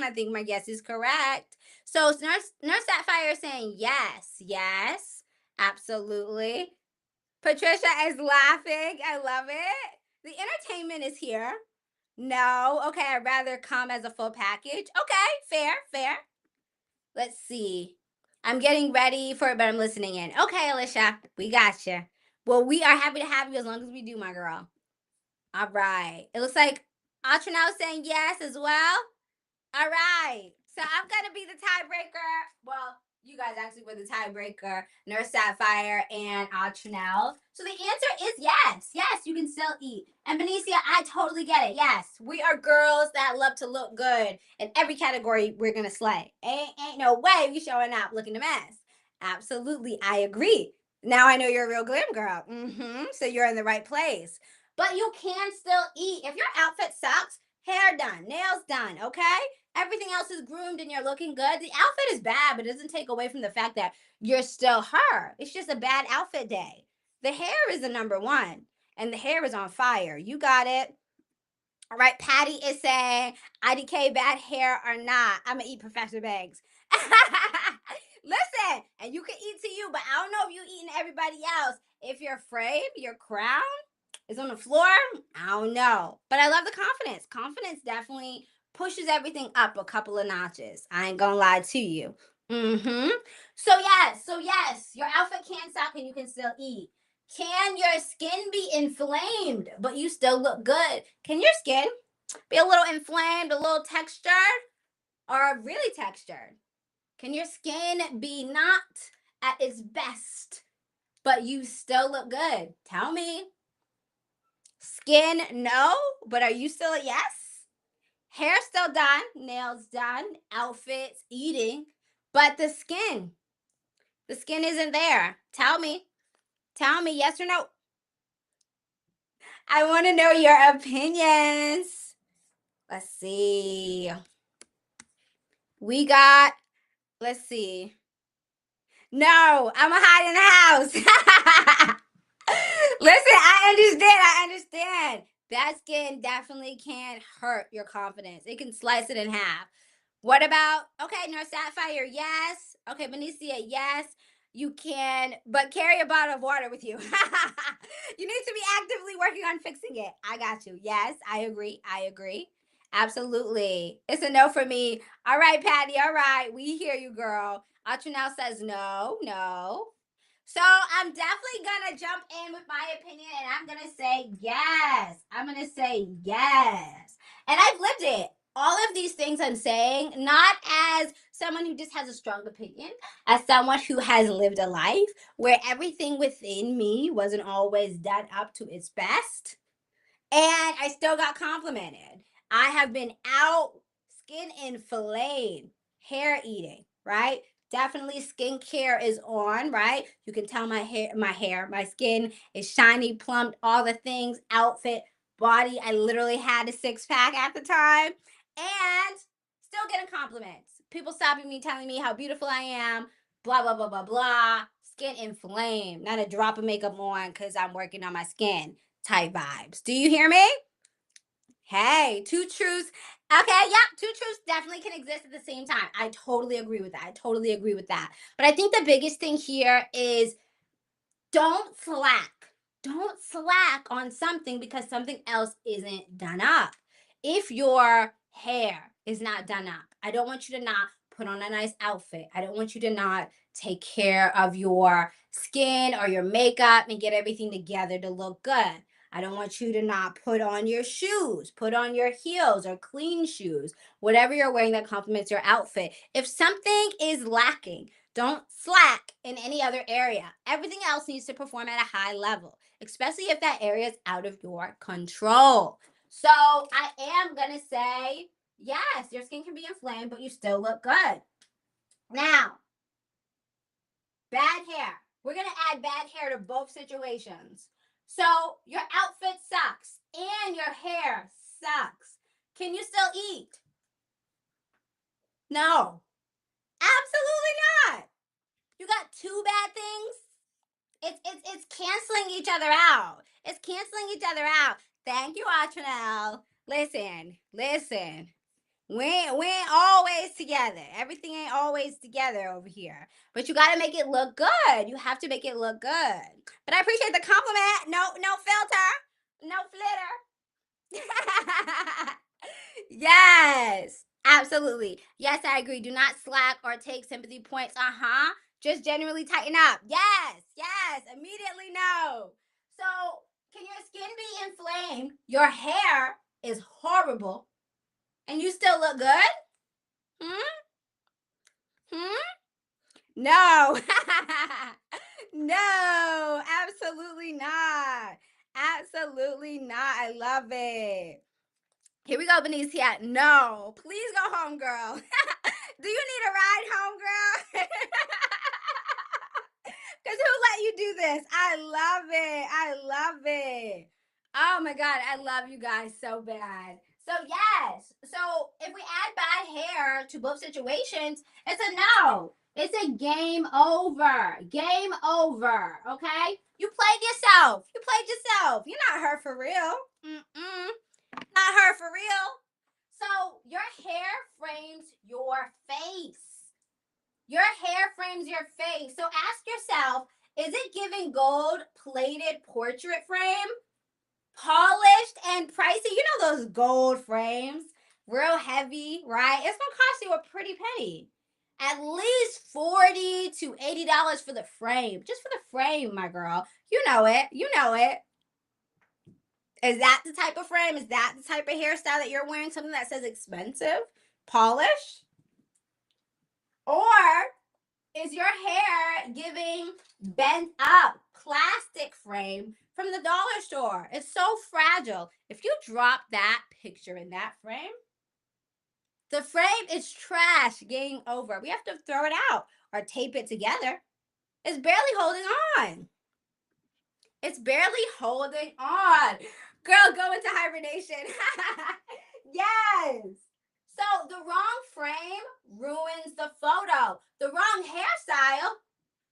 I think my guess is correct. So Nurse Sapphire is saying yes, absolutely. Patricia is laughing. I love it. The entertainment is here. No, okay, I'd rather come as a full package. Okay, fair. Let's see. I'm getting ready for it, but I'm listening in. Okay, Alicia, we got you. Well, we are happy to have you as long as we do, my girl. All right. It looks like Atrina is saying yes as well. All right. So I'm going to be the tiebreaker. Well, you guys actually were the tiebreaker, Nurse Sapphire and Chanel. So the answer is yes. Yes, you can still eat. And Benicia, I totally get it. Yes, we are girls that love to look good. In every category, we're going to slay. Ain't no way we showing up looking a mess. Absolutely, I agree. Now I know you're a real glam girl. So you're in the right place. But you can still eat. If your outfit sucks, hair done, nails done, okay? Everything else is groomed and you're looking good. The outfit is bad, but it doesn't take away from the fact that you're still her. It's just a bad outfit day. The hair is the number one, and the hair is on fire. You got it. All right, Patty is saying, IDK, bad hair or not, I'm going to eat Professor Banks. Listen, and you can eat to you, but I don't know if you eating everybody else. If your frame, your crown is on the floor, I don't know. But I love the confidence. Confidence definitely pushes everything up a couple of notches. I ain't gonna lie to you. Mm-hmm. So yes, your outfit can suck and you can still eat. Can your skin be inflamed, but you still look good? Can your skin be a little inflamed, a little textured, or really textured? Can your skin be not at its best, but you still look good? Tell me. Skin, no, but are you still a yes? Hair still done, nails done, outfits, eating, but the skin isn't there. Tell me. Tell me yes or no. I want to know your opinions. Let's see. We got, let's see. No, I'm a hide in the house. Listen, I understand. I understand. Bad skin definitely can hurt your confidence. It can slice it in half. What about, okay, North Sapphire, yes. Okay, Benicia, yes. You can, but carry a bottle of water with you. You need to be actively working on fixing it. I got you. Yes, I agree. I agree. Absolutely. It's a no for me. All right, Patty. All right. We hear you, girl. Atranel says no, no. So I'm definitely gonna jump in with my opinion and I'm gonna say yes. I'm gonna say yes. And I've lived it. All of these things I'm saying, not as someone who just has a strong opinion, as someone who has lived a life where everything within me wasn't always done up to its best. And I still got complimented. I have been out, skin inflamed, hair eating, right? Definitely skincare is on, right? You can tell my skin is shiny, plumped, all the things, outfit, body. I literally had a six pack at the time and still getting compliments. People stopping me, telling me how beautiful I am, blah, blah, blah, blah, blah. Skin inflamed, not a drop of makeup on because I'm working on my skin type vibes. Do you hear me? Hey, two truths. Okay, yeah, two truths definitely can exist at the same time. I totally agree with that. I totally agree with that. But I think the biggest thing here is don't slack. Don't slack on something because something else isn't done up. If your hair is not done up, I don't want you to not put on a nice outfit. I don't want you to not take care of your skin or your makeup and get everything together to look good. I don't want you to not put on your shoes, put on your heels or clean shoes, whatever you're wearing that complements your outfit. If something is lacking, don't slack in any other area. Everything else needs to perform at a high level, especially if that area is out of your control. So I am going to say, yes, your skin can be inflamed, but you still look good. Now, bad hair. We're going to add bad hair to both situations. So your outfit sucks and your hair sucks. Can you still eat? No, absolutely not. You got two bad things. It's canceling each other out. It's canceling each other out. Thank you, Atranel. Listen. We ain't always together. Everything ain't always together over here. But you gotta make it look good. You have to make it look good. But I appreciate the compliment. No filter. No flitter. Yes, absolutely. Yes, I agree. Do not slack or take sympathy points. Just genuinely tighten up. Yes. Immediately no. So, can your skin be inflamed? Your hair is horrible and you still look good? Hmm? Hmm? No. No, absolutely not. Absolutely not. I love it. Here we go, Benicia. No, please go home, girl. Do you need a ride home, girl? Because who let you do this? I love it. I love it. Oh my God, I love you guys so bad. So, yes. So, if we add bad hair to both situations, it's a no. It's a game over. Game over. Okay? You played yourself. You played yourself. You're not her for real. Mm-mm. Not her for real. So, your hair frames your face. Your hair frames your face. So ask yourself, is it giving gold plated portrait frame? Polished and pricey. You know those gold frames, real heavy, right? It's gonna cost you a pretty penny. At least $40 to $80 for the frame. Just for the frame, my girl. You know it. You know it. Is that the type of frame? Is that the type of hairstyle that you're wearing? Something that says expensive? Polish? Or is your hair giving bent up plastic frame from the dollar store? It's so fragile. If you drop that picture in that frame, the frame is trash. Game over. We have to throw it out or tape it together. It's barely holding on. It's barely holding on. Girl, go into hibernation. Yes. So the wrong frame ruins the photo. The wrong hairstyle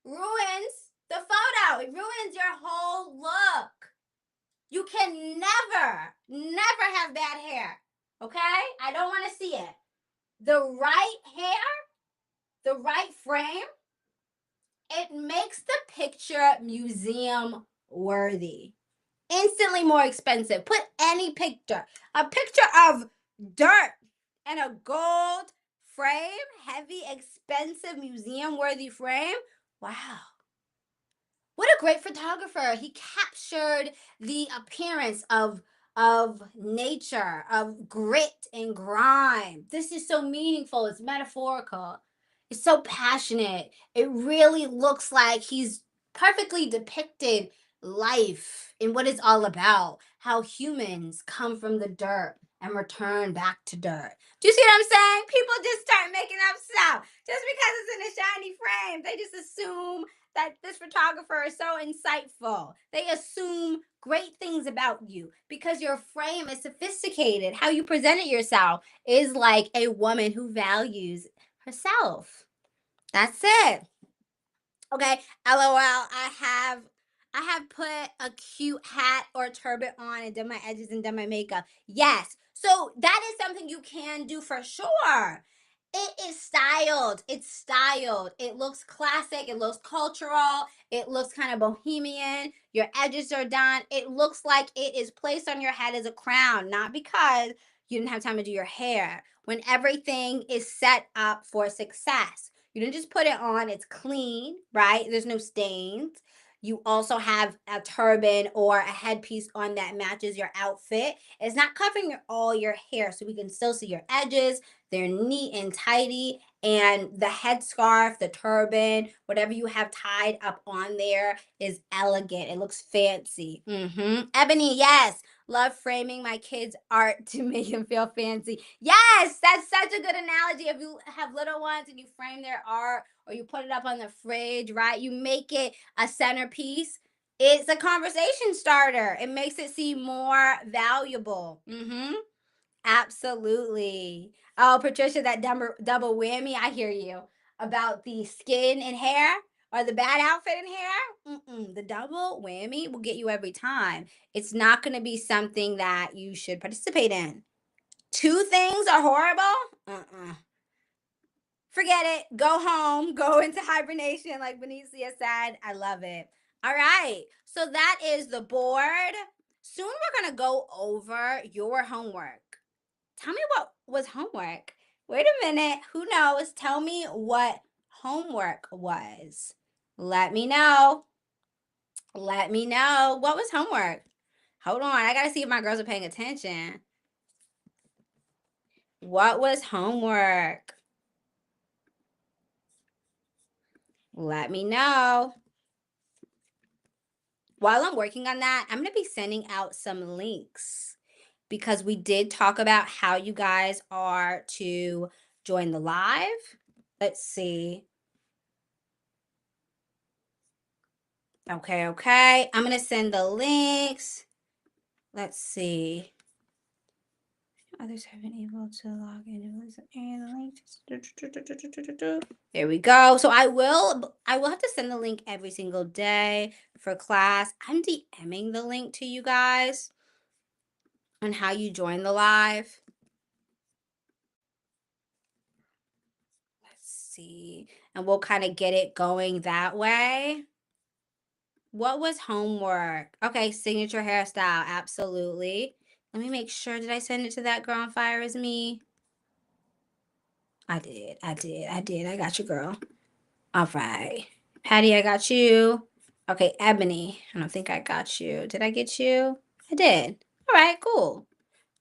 ruins the photo. It ruins your whole look. You can never have bad hair. Okay? I don't want to see it. The right hair, the right frame, it makes the picture museum worthy. Instantly more expensive. Put any picture, a picture of dirt and a gold frame, heavy, expensive, museum worthy frame. Wow. What a great photographer. He captured the appearance of nature, of grit and grime. This is so meaningful. It's metaphorical. It's so passionate. It really looks like he's perfectly depicted life and what it's all about. How humans come from the dirt and return back to dirt. Do you see what I'm saying? People just start making up stuff just because it's in a shiny frame. They just assume that this photographer is so insightful. They assume great things about you because your frame is sophisticated. How you presented yourself is like a woman who values herself. That's it. Okay, LOL. I have put a cute hat or turban on and done my edges and done my makeup. Yes. So that is something you can do for sure. It is styled. It's styled. It looks classic. It looks cultural. It looks kind of bohemian. Your edges are done. It looks like it is placed on your head as a crown, not because you didn't have time to do your hair. When everything is set up for success. You didn't just put it on, it's clean, right? There's no stains. You also have a turban or a headpiece on that matches your outfit. It's not covering all your hair, so we can still see your edges. They're neat and tidy. And the headscarf, the turban, whatever you have tied up on there is elegant. It looks fancy. Ebony, yes. Love framing my kids' art to make them feel fancy. Yes, that's such a good analogy. If you have little ones and you frame their art or you put it up on the fridge, right? You make it a centerpiece. It's a conversation starter. It makes it seem more valuable. Absolutely. Oh, Patricia, that double whammy. I hear you about the skin and hair or the bad outfit and hair. The double whammy will get you every time. It's not going to be something that you should participate in. Two things are horrible. Forget it. Go home. Go into hibernation, like Benicia said. I love it. All right. So that is the board. Soon we're going to go over your homework. Tell me what was homework. Wait a minute. Who knows? Tell me what homework was. Let me know. Let me know. What was homework? Hold on. I got to see if my girls are paying attention. What was homework? Let me know. While I'm working on that, I'm going to be sending out some links because we did talk about how you guys are to join the live. Let's see. Okay. I'm going to send the links. Let's see. Others have been able to log in and listen and the link. There we go. So I will have to send the link every single day for class. I'm DMing the link to you guys on how you join the live. Let's see. And we'll kind of get it going that way. What was homework? Okay, signature hairstyle. Absolutely. Let me make sure. Did I send it to that girl on fire as me? I got you, girl. All right. Patty, I got you. Okay, Ebony, I don't think I got you. Did I get you? I did. All right, cool.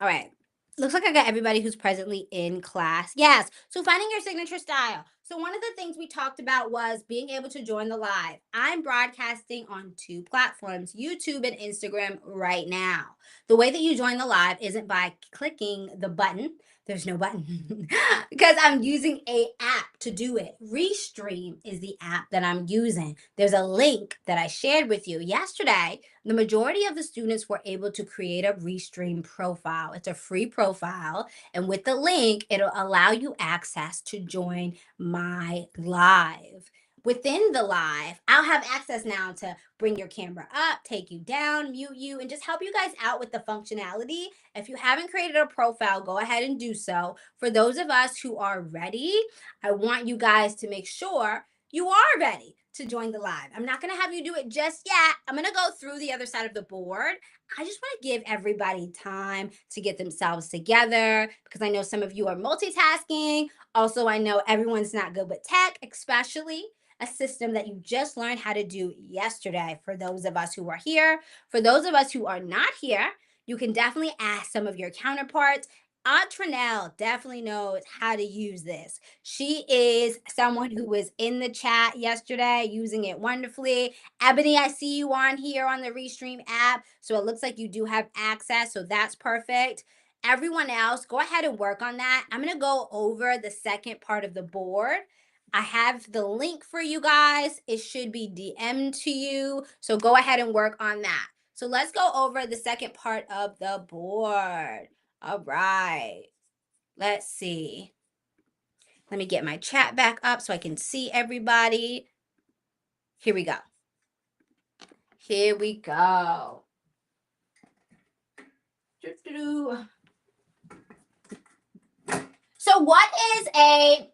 All right. Looks like I got everybody who's presently in class. Yes. So finding your signature style. So one of the things we talked about was being able to join the live. I'm broadcasting on two platforms, YouTube and Instagram right now. The way that you join the live isn't by clicking the button. There's no button because I'm using a app to do it. Restream is the app that I'm using. There's a link that I shared with you yesterday. The majority of the students were able to create a Restream profile. It's a free profile. And with the link, it'll allow you access to join my live. Within the live, I'll have access now to bring your camera up, take you down, mute you, and just help you guys out with the functionality. If you haven't created a profile, go ahead and do so. For those of us who are ready, I want you guys to make sure you are ready to join the live. I'm not going to have you do it just yet. I'm going to go through the other side of the board. I just want to give everybody time to get themselves together because I know some of you are multitasking. Also, I know everyone's not good with tech, especially a system that you just learned how to do yesterday. For those of us who are here, for those of us who are not here, you can definitely ask some of your counterparts. Aunt Trinell definitely knows how to use this. She is someone who was in the chat yesterday using it wonderfully. Ebony, I see you on here on the Restream app. So it looks like you do have access. So that's perfect. Everyone else, go ahead and work on that. I'm going to go over the second part of the board. I have the link for you guys. It should be DM'd to you. So go ahead and work on that. So let's go over the second part of the board. All right. Let's see. Let me get my chat back up so I can see everybody. Here we go. Here we go. So what is a,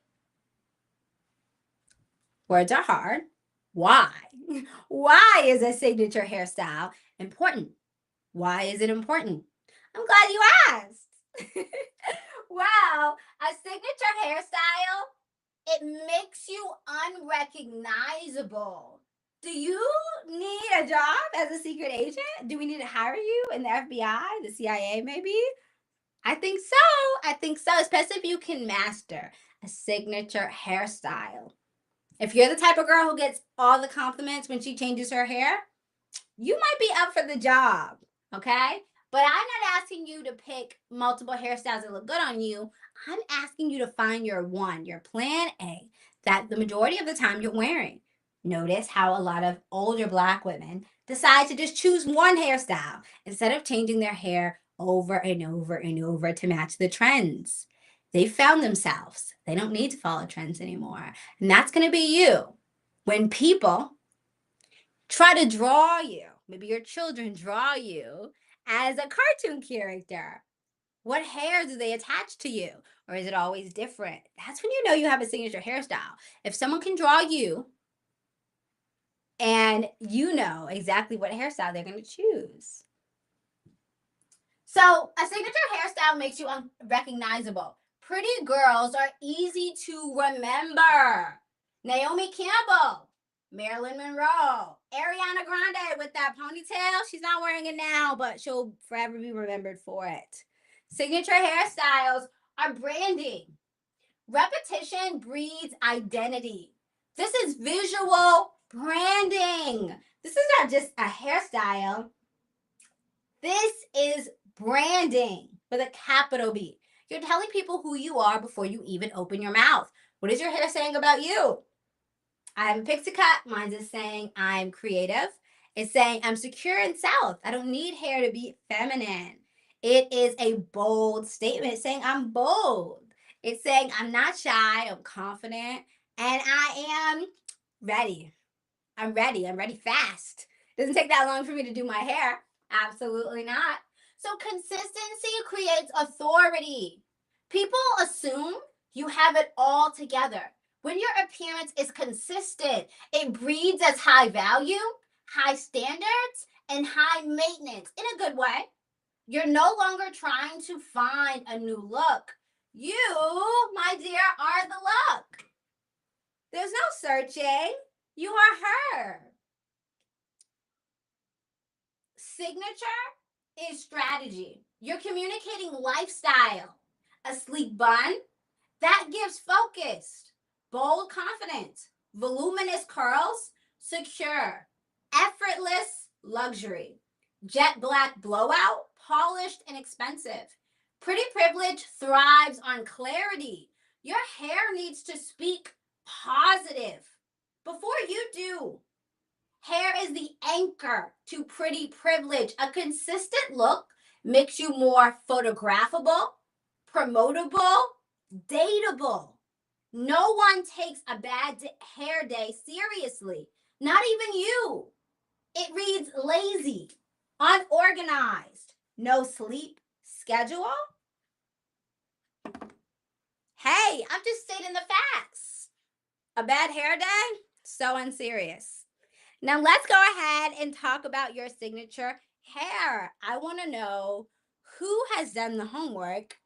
words are hard. Why? Why is a signature hairstyle important? Why is it important? I'm glad you asked. Wow, a signature hairstyle, it makes you unrecognizable. Do you need a job as a secret agent? Do we need to hire you in the FBI, the CIA, maybe? I think so. I think so, especially if you can master a signature hairstyle. If you're the type of girl who gets all the compliments when she changes her hair, you might be up for the job, okay? But I'm not asking you to pick multiple hairstyles that look good on you. I'm asking you to find your one, your plan A, that the majority of the time you're wearing. Notice how a lot of older Black women decide to just choose one hairstyle instead of changing their hair over and over and over to match the trends. They found themselves. They don't need to follow trends anymore. And that's going to be you. When people try to draw you, maybe your children draw you as a cartoon character, what hair do they attach to you? Or is it always different? That's when you know you have a signature hairstyle. If someone can draw you and you know exactly what hairstyle they're going to choose. So a signature hairstyle makes you unrecognizable. Pretty girls are easy to remember. Naomi Campbell, Marilyn Monroe, Ariana Grande with that ponytail. She's not wearing it now, but she'll forever be remembered for it. Signature hairstyles are branding. Repetition breeds identity. This is visual branding. This is not just a hairstyle. This is branding with a capital B. You're telling people who you are before you even open your mouth. What is your hair saying about you? I have a pixie cut. Mine's is saying I'm creative. It's saying I'm secure in self. I don't need hair to be feminine. It is a bold statement. It's saying I'm bold. It's saying I'm not shy. I'm confident. And I am ready. I'm ready. I'm ready fast. It doesn't take that long for me to do my hair. Absolutely not. So consistency creates authority. People assume you have it all together. When your appearance is consistent, it breeds as high value, high standards, and high maintenance in a good way. You're no longer trying to find a new look. You, my dear, are the look. There's no searching. You are her. Signature is strategy. You're communicating lifestyle. A sleek bun, that gives focus. Bold confidence. Voluminous curls, secure. Effortless luxury. Jet black blowout, polished and expensive. Pretty privilege thrives on clarity. Your hair needs to speak positive. Before you do, hair is the anchor to pretty privilege. A consistent look makes you more photographable, promotable, dateable. No one takes a bad hair day seriously, not even you. It reads lazy, unorganized, no sleep schedule. Hey, I'm just stating the facts. A bad hair day? So unserious. Now let's go ahead and talk about your signature hair. I want to know who has done the homework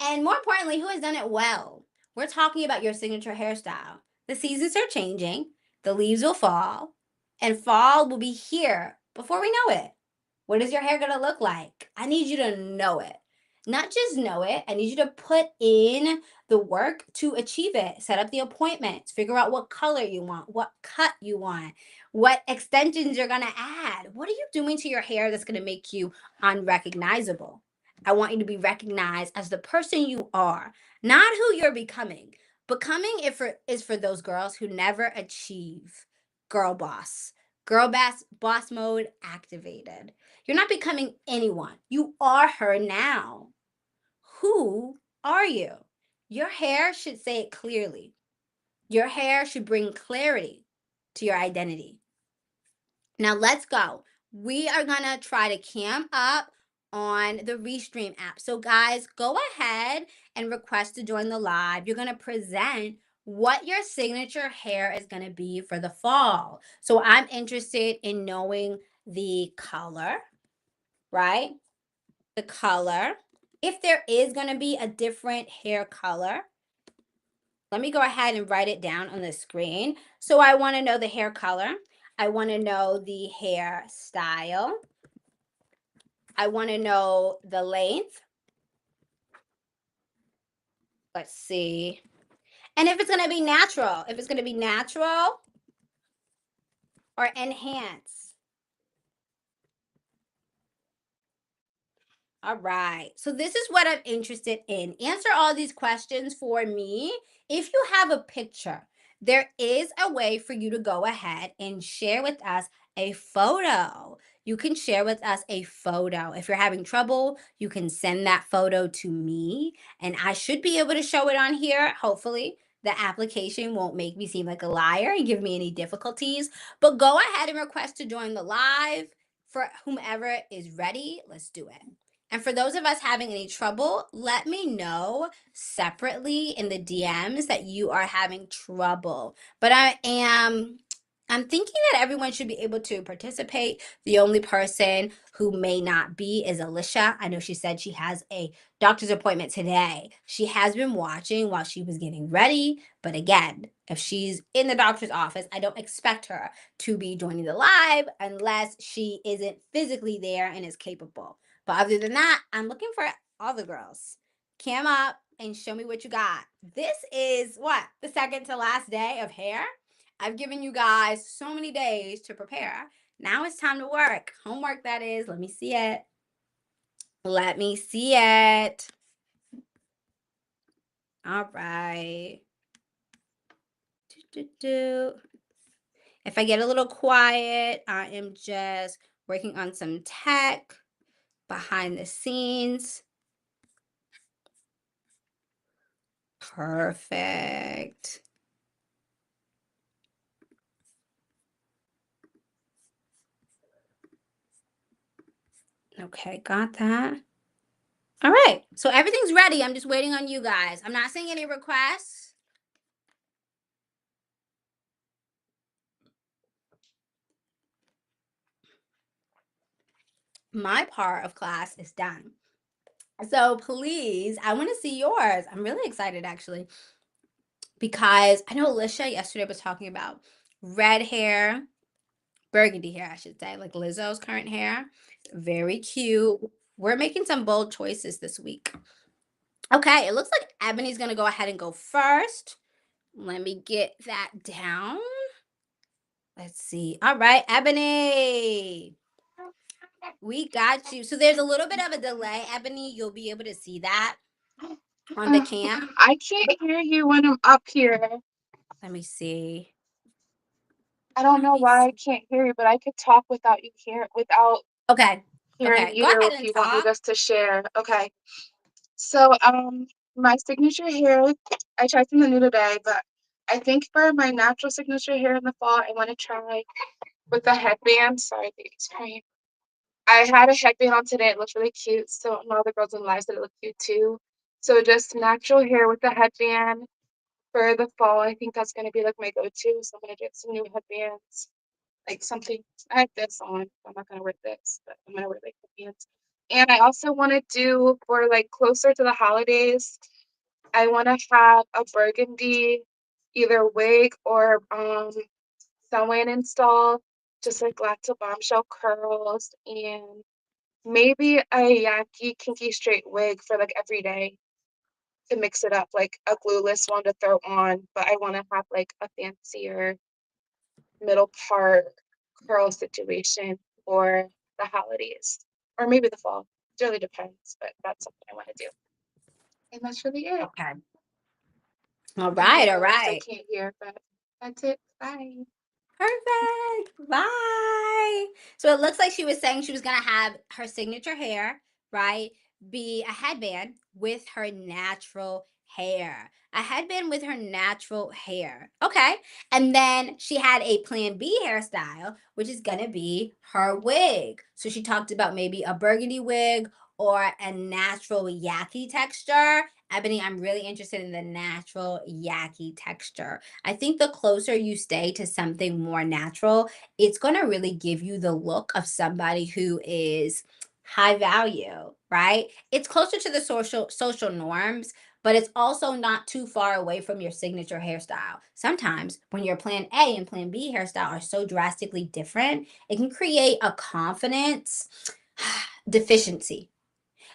and more importantly, who has done it well. We're talking about your signature hairstyle. The seasons are changing, the leaves will fall, and fall will be here before we know it. What is your hair going to look like? I need you to know it. Not just know it, I need you to put in the work to achieve it. Set up the appointments, figure out what color you want, what cut you want, what extensions you're going to add. What are you doing to your hair that's going to make you unrecognizable? I want you to be recognized as the person you are, not who you're becoming. Becoming is for those girls who never achieve girl boss. Boss mode activated. You're not becoming anyone. You are her now. Who are you? Your hair should say it clearly. Your hair should bring clarity to your identity. Now let's go. We are going to try to cam up on the Restream app. So guys, go ahead and request to join the live. You're going to present what your signature hair is going to be for the fall. So I'm interested in knowing the color, right? The color. If there is going to be a different hair color, let me go ahead and write it down on the screen. So I want to know the hair color. I want to know the hair style. I want to know the length. Let's see. And if it's going to be natural, or enhance. All right. So this is what I'm interested in. Answer all these questions for me. If you have a picture, there is a way for you to go ahead and share with us a photo. You can share with us a photo. If you're having trouble, you can send that photo to me and I should be able to show it on here. Hopefully, the application won't make me seem like a liar and give me any difficulties. But go ahead and request to join the live for whomever is ready. Let's do it. And for those of us having any trouble, let me know separately in the DMs that you are having trouble. But I'm thinking that everyone should be able to participate. The only person who may not be is Alicia. I know she said she has a doctor's appointment today. She has been watching while she was getting ready. But again, if she's in the doctor's office, I don't expect her to be joining the live unless she isn't physically there and is capable. But other than that, I'm looking for all the girls. Cam up and show me what you got. This is what? The second to last day of hair. I've given you guys so many days to prepare. Now it's time to work. Homework, that is. Let me see it. Let me see it. All right. If I get a little quiet, I am just working on some tech behind the scenes. Perfect. Okay, got that. All right, so everything's ready. I'm just waiting on you guys. I'm not seeing any requests. My part of class is done. So please, I want to see yours. I'm really excited actually because I know Alicia yesterday was talking about red hair, burgundy hair, I should say, like Lizzo's current hair. Very cute. We're making some bold choices this week. Okay, it looks like Ebony's gonna go ahead and go first. Let me get that down. Let's see. All right, Ebony, we got you. So there's a little bit of a delay, Ebony. You'll be able to see that on the Uh, cam. I can't hear you when I'm up here. Let me see. I don't Let know me why I see. can't hear you, but I could talk without Okay. hearing Okay. Go you ahead if and you want me talk. just to share. Okay. So, my signature hair, I tried something new today, but I think for my natural signature hair in the fall, I want to try with the headband. Sorry, baby's crying. I had a headband on today. It looked really cute. So, and all the girls in live said it looked cute too. So, just natural hair with the headband for the fall. I think that's going to be like my go-to. So, I'm going to get some new headbands, like something. I have this on. I'm not going to wear this, but I'm going to wear like headbands. And I also want to do for like closer to the holidays. I want to have a burgundy, either wig or sew-in install, just like lots of bombshell curls and maybe a Yankee kinky straight wig for like every day to mix it up, like a glueless one to throw on. But I want to have like a fancier middle part curl situation for the holidays or maybe the fall. It really depends, but that's something I want to do. And that's really it. Okay. All I know right. All girls still right. can't hear, but that's it. Bye. Perfect. Bye. So it looks like she was saying she was going to have her signature hair, right? Be a headband with her natural hair. A headband with her natural hair. Okay. And then she had a plan B hairstyle, which is going to be her wig. So she talked about maybe a burgundy wig or a natural yaki texture. Ebony, I'm really interested in the natural yaki texture. I think the closer you stay to something more natural, it's going to really give you the look of somebody who is high value, right? It's closer to the social norms, but it's also not too far away from your signature hairstyle. Sometimes when your plan A and plan B hairstyle are so drastically different, it can create a confidence deficiency.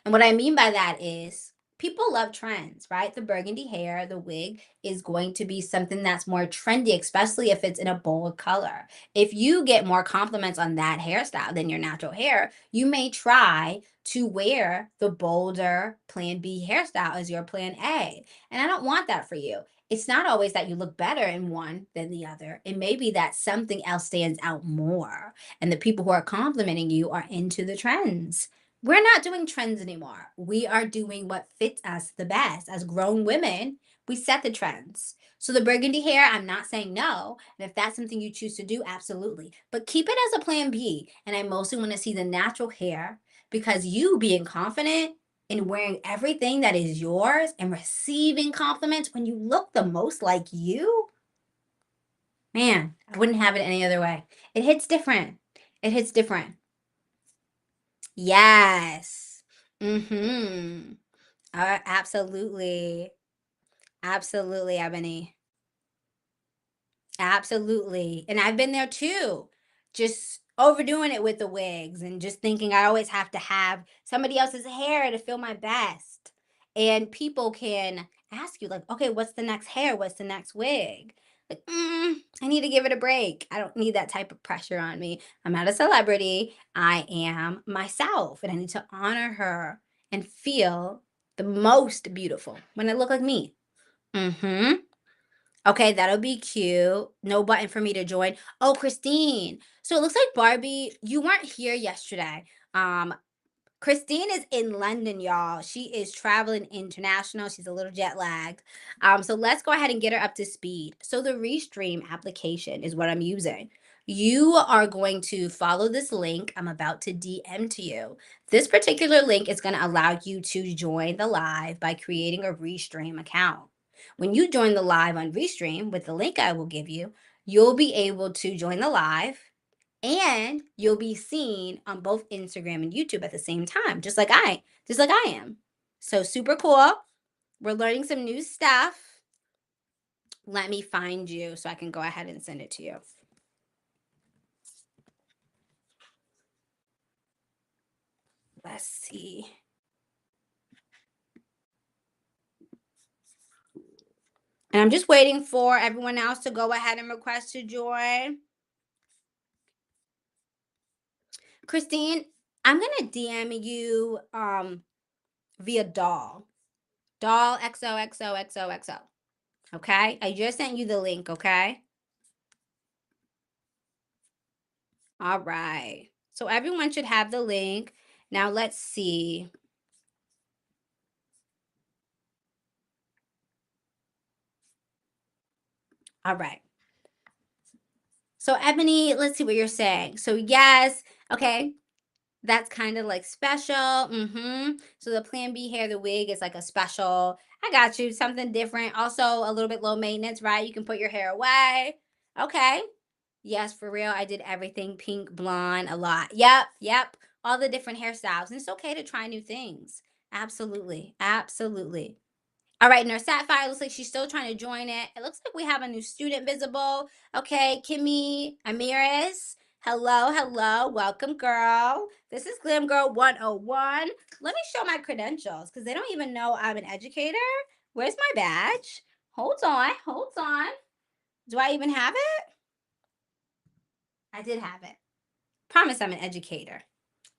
And what I mean by that is people love trends, right? The burgundy hair, the wig is going to be something that's more trendy, especially if it's in a bold color. If you get more compliments on that hairstyle than your natural hair, you may try to wear the bolder plan B hairstyle as your plan A. And I don't want that for you. It's not always that you look better in one than the other. It may be that something else stands out more, and the people who are complimenting you are into the trends. We're not doing trends anymore. We are doing what fits us the best. As grown women, we set the trends. So the burgundy hair, I'm not saying no. And if that's something you choose to do, absolutely. But keep it as a plan B. And I mostly want to see the natural hair because you being confident in wearing everything that is yours and receiving compliments when you look the most like you, man, I wouldn't have it any other way. It hits different. It hits different. Yes. Mm-hmm. Absolutely. Absolutely, Ebony. Absolutely. And I've been there too. Just overdoing it with the wigs and just thinking I always have to have somebody else's hair to feel my best. And people can ask you, like, okay, what's the next hair? What's the next wig? Like, I need to give it a break. I don't need that type of pressure on me. I'm not a celebrity. I am myself, and I need to honor her and feel the most beautiful when I look like me. Mm-hmm. Okay, that'll be cute. No button for me to join. Oh, Christine. So it looks like Barbie, you weren't here yesterday. Um, Christine is in London, y'all. She is traveling international. She's a little jet lagged. So let's go ahead and get her up to speed. So the Restream application is what I'm using. You are going to follow this link I'm about to DM to you. This particular link is going to allow you to join the live by creating a Restream account. When you join the live on Restream with the link I will give you, you'll be able to join the live and you'll be seen on both Instagram and YouTube at the same time, just like I am. So super cool. We're learning some new stuff. Let me find you so I can go ahead and send it to you. Let's see. And I'm just waiting for everyone else to go ahead and request to join. Christine, I'm gonna DM you via doll. Doll XOXOXOXO. Okay? I just sent you the link, okay? All right. So everyone should have the link. Now let's see. All right. So Ebony, let's see what you're saying. So yes, okay. That's kind of like special. So the Plan B hair, the wig is like a special. I got you. Something different. Also a little bit low maintenance, right? You can put your hair away. Okay. Yes, for real. I did everything pink, blonde, a lot. Yep, yep. All the different hairstyles. And it's okay to try new things. Absolutely. Absolutely. All right, Nurse Sapphire looks like she's still trying to join it. It looks like we have a new student visible. Okay, Kimmy Amiris. Hello, hello. Welcome, girl. This is Glam Girl 101. Let me show my credentials because they don't even know I'm an educator. Where's my badge? Hold on, hold on. Do I even have it? I did have it. Promise I'm an educator.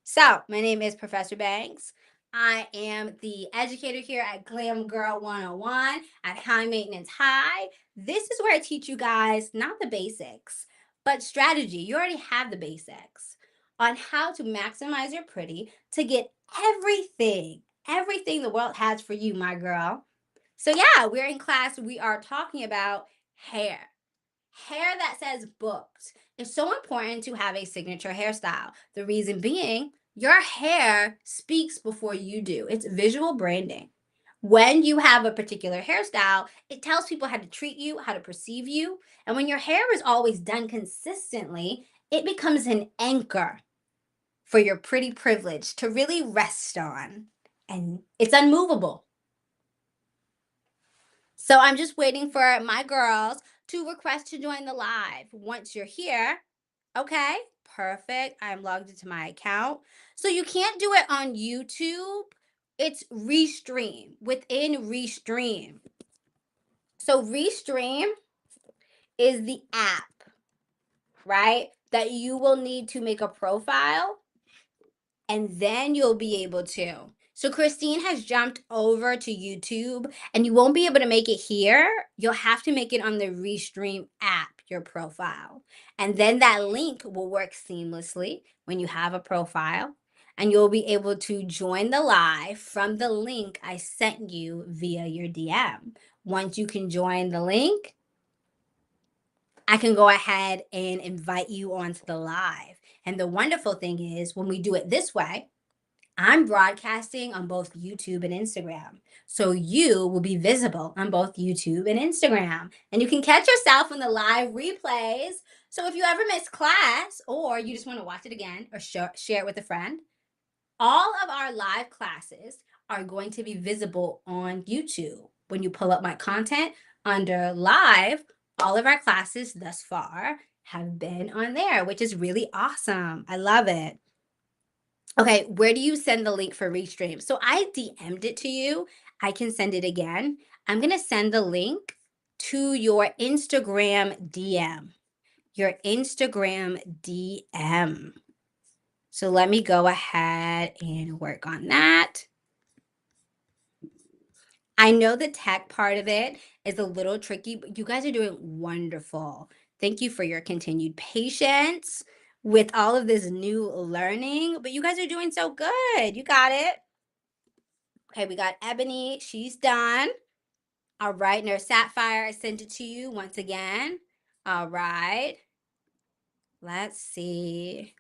So, my name is Professor Banks. I am the educator here at Glam Girl 101 at High Maintenance High. This is where I teach you guys not the basics, but strategy. You already have the basics on how to maximize your pretty to get everything the world has for you, my girl. So, yeah, we're in class. We are talking about hair. Hair that says booked. It's so important to have a signature hairstyle. The reason being, your hair speaks before you do. It's visual branding. When you have a particular hairstyle, it tells people how to treat you, how to perceive you. And when your hair is always done consistently, it becomes an anchor for your pretty privilege to really rest on. And it's unmovable. So I'm just waiting for my girls to request to join the live. Once you're here, okay, perfect. I'm logged into my account. So you can't do it on YouTube. It's Restream within Restream. So Restream is the app, right? That you will need to make a profile and then you'll be able to. So Christine has jumped over to YouTube and you won't be able to make it here. You'll have to make it on the Restream app, your profile. And then that link will work seamlessly when you have a profile and you'll be able to join the live from the link I sent you via your DM. Once you can join the link, I can go ahead and invite you onto the live. And the wonderful thing is when we do it this way, I'm broadcasting on both YouTube and Instagram. So you will be visible on both YouTube and Instagram. And you can catch yourself on the live replays. So if you ever miss class or you just want to watch it again or share it with a friend, all of our live classes are going to be visible on YouTube. When you pull up my content under live, all of our classes thus far have been on there, which is really awesome. I love it. Okay, where do you send the link for Restream? So I DM'd it to you. I can send it again. I'm going to send the link to your Instagram DM. Your Instagram DM. So let me go ahead and work on that. I know the tech part of it is a little tricky, but you guys are doing wonderful. Thank you for your continued patience with all of this new learning, but you guys are doing so good. You got it. Okay, we got Ebony. She's done. All right, Nurse Sapphire, I sent it to you once again. All right. Let's see.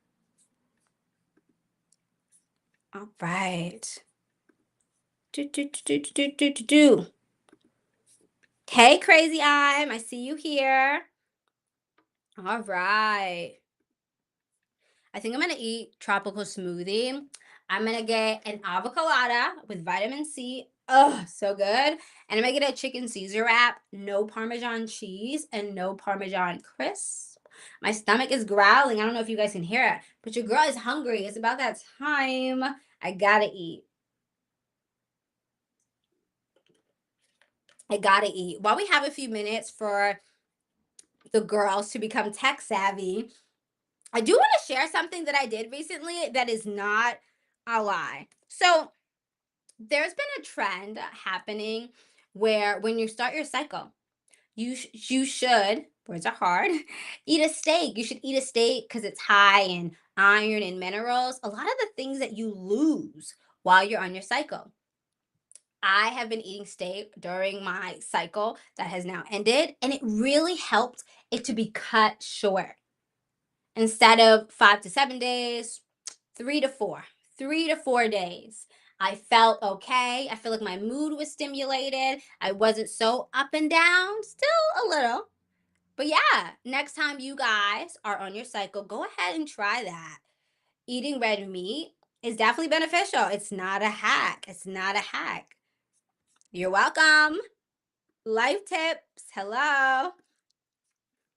All right. Do, do, do, do, do, do, do, do. Hey, Crazy Eye, I see you here. All right. I think I'm gonna eat tropical smoothie. I'm gonna get an avocado with vitamin C. Oh, so good. And I'm gonna get a chicken Caesar wrap, no Parmesan cheese and no Parmesan crisp. My stomach is growling. I don't know if you guys can hear it, but your girl is hungry. It's about that time. I gotta eat. I gotta eat. While we have a few minutes for the girls to become tech savvy, I do want to share something that I did recently that is not a lie. So, there's been a trend happening where when you start your cycle, you should, words are hard, eat a steak. You should eat a steak because it's high in iron and minerals. A lot of the things that you lose while you're on your cycle. I have been eating steak during my cycle that has now ended, and it really helped it to be cut short. Instead of 5 to 7 days, 3 to 4, 3 to 4 days. I felt okay. I feel like my mood was stimulated. I wasn't so up and down, still a little. But yeah, next time you guys are on your cycle, go ahead and try that. Eating red meat is definitely beneficial. It's not a hack. It's not a hack. You're welcome. Life tips. Hello.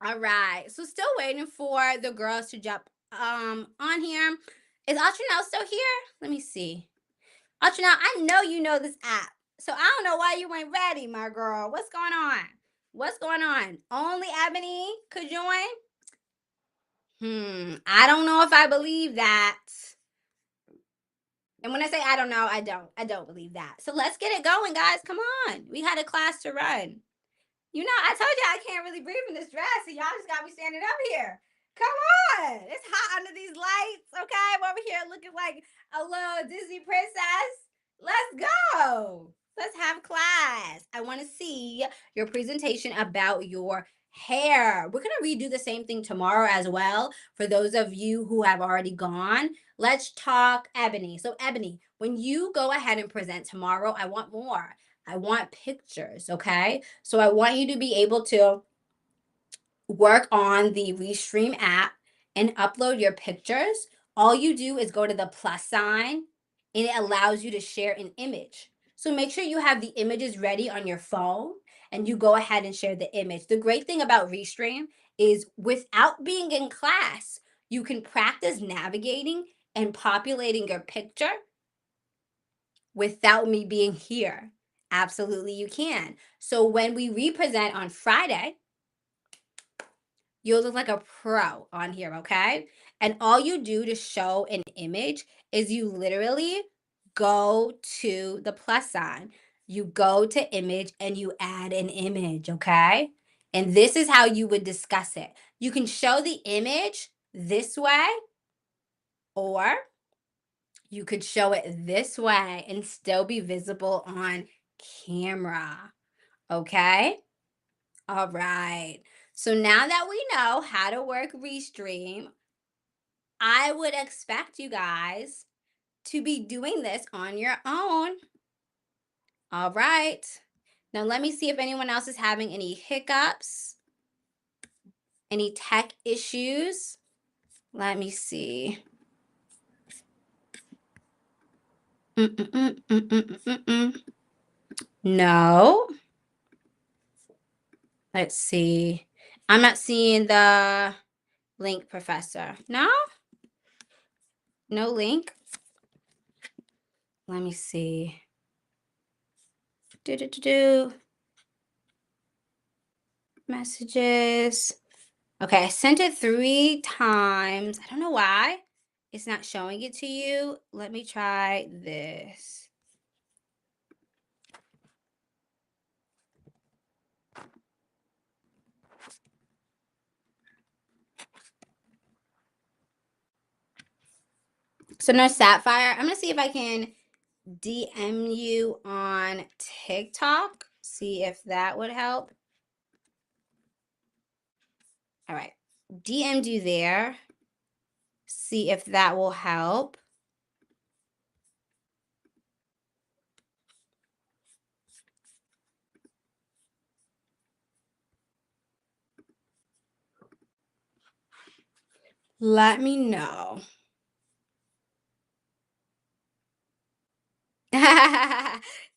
All right. So still waiting for the girls to jump on here. Is Altrinell still here? Let me see. Altrinell, I know you know this app. So I don't know why you ain't ready, my girl. What's going on? What's going on? Only Ebony could join? I don't know if I believe that. And when I say I don't know, I don't. I don't believe that. So let's get it going, guys. Come on. We had a class to run. You know, I told you I can't really breathe in this dress, so y'all just got me standing up here. Come on. It's hot under these lights, okay? I'm over here looking like a little Disney princess. Let's go. Let's have class. I want to see your presentation about your hair. We're going to redo the same thing tomorrow as well. For those of you who have already gone, let's talk Ebony. So, Ebony, when you go ahead and present tomorrow, I want more. I want pictures, okay? So I want you to be able to work on the Restream app and upload your pictures. All you do is go to the plus sign and it allows you to share an image. So make sure you have the images ready on your phone and you go ahead and share the image. The great thing about Restream is without being in class, you can practice navigating and populating your picture without me being here. Absolutely, you can. So when we represent on Friday, you'll look like a pro on here, okay? And all you do to show an image is you literally go to the plus sign. You go to image and you add an image, okay? And this is how you would discuss it. You can show the image this way, or you could show it this way and still be visible on camera. Okay? All right. So now that we know how to work Restream, I would expect you guys to be doing this on your own. All right. Now let me see if anyone else is having any hiccups, any tech issues. Let me see. Mm-mm-mm-mm-mm-mm-mm. No. Let's see. I'm not seeing the link, Professor. No? No link? Let me see. Do. Messages. Okay, I sent it 3 times. I don't know why it's not showing it to you. Let me try this. So no Sapphire. I'm gonna see if I can DM you on TikTok. See if that would help. All right. DM'd you there. See if that will help. Let me know.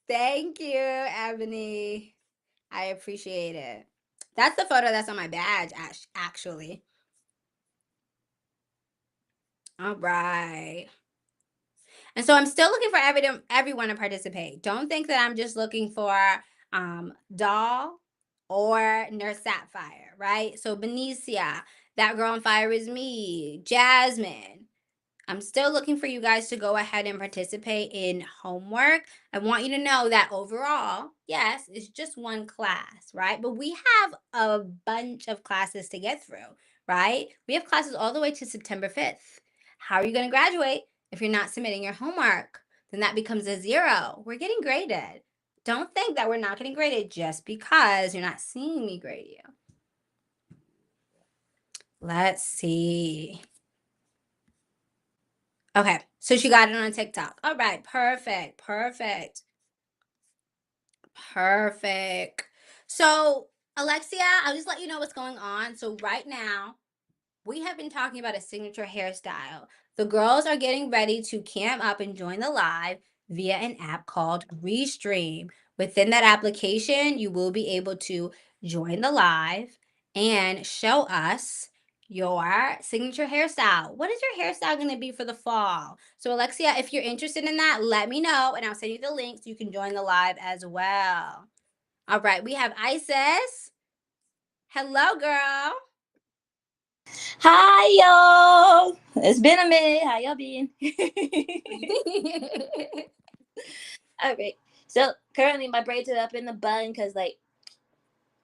Thank you, Ebony. I appreciate it. That's the photo that's on my badge, actually. All right. And so I'm still looking for everyone to participate. Don't think that I'm just looking for Doll or Nurse Sapphire, right? So Benicia, that girl on fire is me, Jasmine. I'm still looking for you guys to go ahead and participate in homework. I want you to know that overall, yes, it's just one class, right? But we have a bunch of classes to get through, right? We have classes all the way to September 5th. How are you going to graduate if you're not submitting your homework? Then that becomes a zero. We're getting graded. Don't think that we're not getting graded just because you're not seeing me grade you. Let's see. Okay, so she got it on TikTok. All right, perfect, perfect, perfect. So, Alexia, I'll just let you know what's going on. So, right now, we have been talking about a signature hairstyle. The girls are getting ready to cam up and join the live via an app called Restream. Within that application, you will be able to join the live and show us your signature hairstyle. What is your hairstyle going to be for the fall? So, Alexia, if you're interested in that, let me know and I'll send you the link so you can join the live as well. All right, we have Isis. Hello, girl. Hi y'all. It's been a minute. How y'all been? All right. So currently my braids are up in the bun because like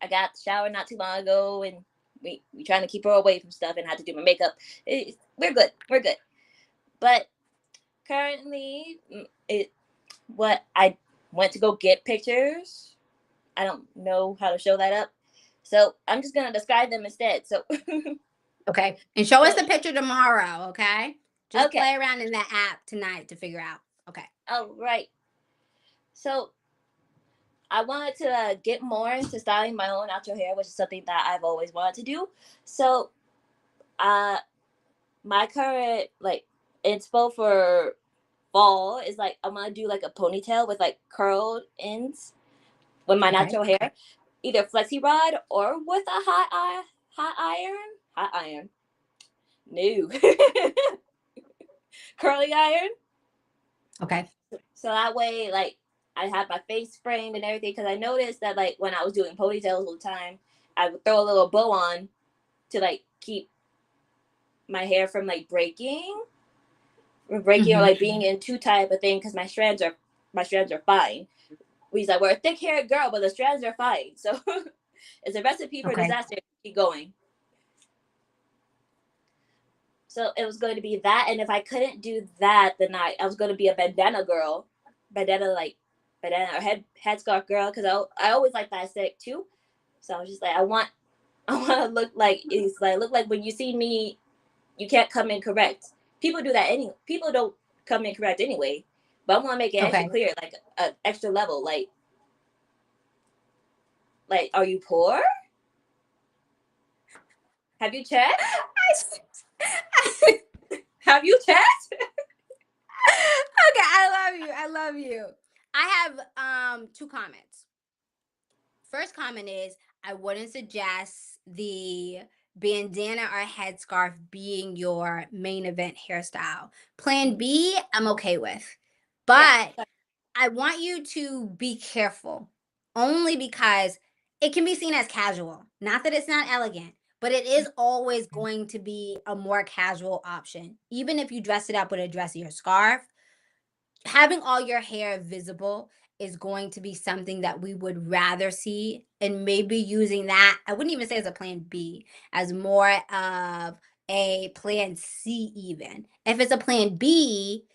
I got the shower not too long ago and we trying to keep her away from stuff and had to do my makeup. We're good. We're good. But currently it what I went to go get pictures. I don't know how to show that up. So I'm just gonna describe them instead. So Okay. And show us so the picture tomorrow, okay? Just okay. play around in that app tonight to figure out. Okay. All right. So I wanted to get more into styling my own natural hair, which is something that I've always wanted to do. So, uh, my current like inspo for fall is like I want to do like a ponytail with like curled ends with my Okay. natural hair, either flexi rod or with a hot iron, no, curly iron. Okay. So that way, like I have my face framed and everything. Because I noticed that like when I was doing ponytails all the time, I would throw a little bow on to like keep my hair from like breaking or Hmm. like being in too tight of a thing because my strands are fine. We like we're a thick haired girl, but the strands are fine. So it's a recipe for Okay. disaster. Keep going. So it was going to be that, and if I couldn't do that, then I was going to be a bandana girl, bandana like bandana or headscarf girl because I always like that aesthetic too. So I was just like I want to look like it's like look like when you see me you can't come in correct. People do that people don't come in correct anyway. But I want to make it extra Okay. clear, like an extra level. Like, are you poor? Have you checked? Okay, Have you checked? I love you. I love you. I have two comments. First comment is I wouldn't suggest the bandana or headscarf being your main event hairstyle. Plan B, I'm okay with. Yeah. But I want you to be careful only because it can be seen as casual. Not that it's not elegant, but it is always going to be a more casual option. Even if you dress it up with a dressier scarf, having all your hair visible is going to be something that we would rather see. And maybe using that, I wouldn't even say as a plan B, as more of a plan C, even. If it's a plan B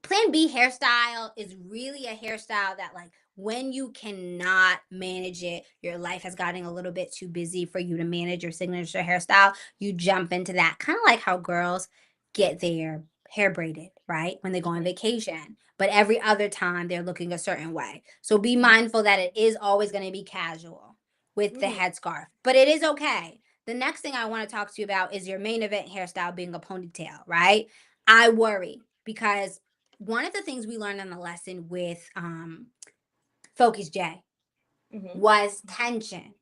hairstyle is really a hairstyle that like when you cannot manage it, your life has gotten a little bit too busy for you to manage your signature hairstyle, you jump into that. Kind of like how girls get their hair braided, right? When they go on vacation. But every other time they're looking a certain way. So be mindful that it is always going to be casual with the Mm-hmm. headscarf. But it is okay. The next thing I want to talk to you about is your main event hairstyle being a ponytail, right? I worry because one of the things we learned in the lesson with Focus J Mm-hmm. was tension.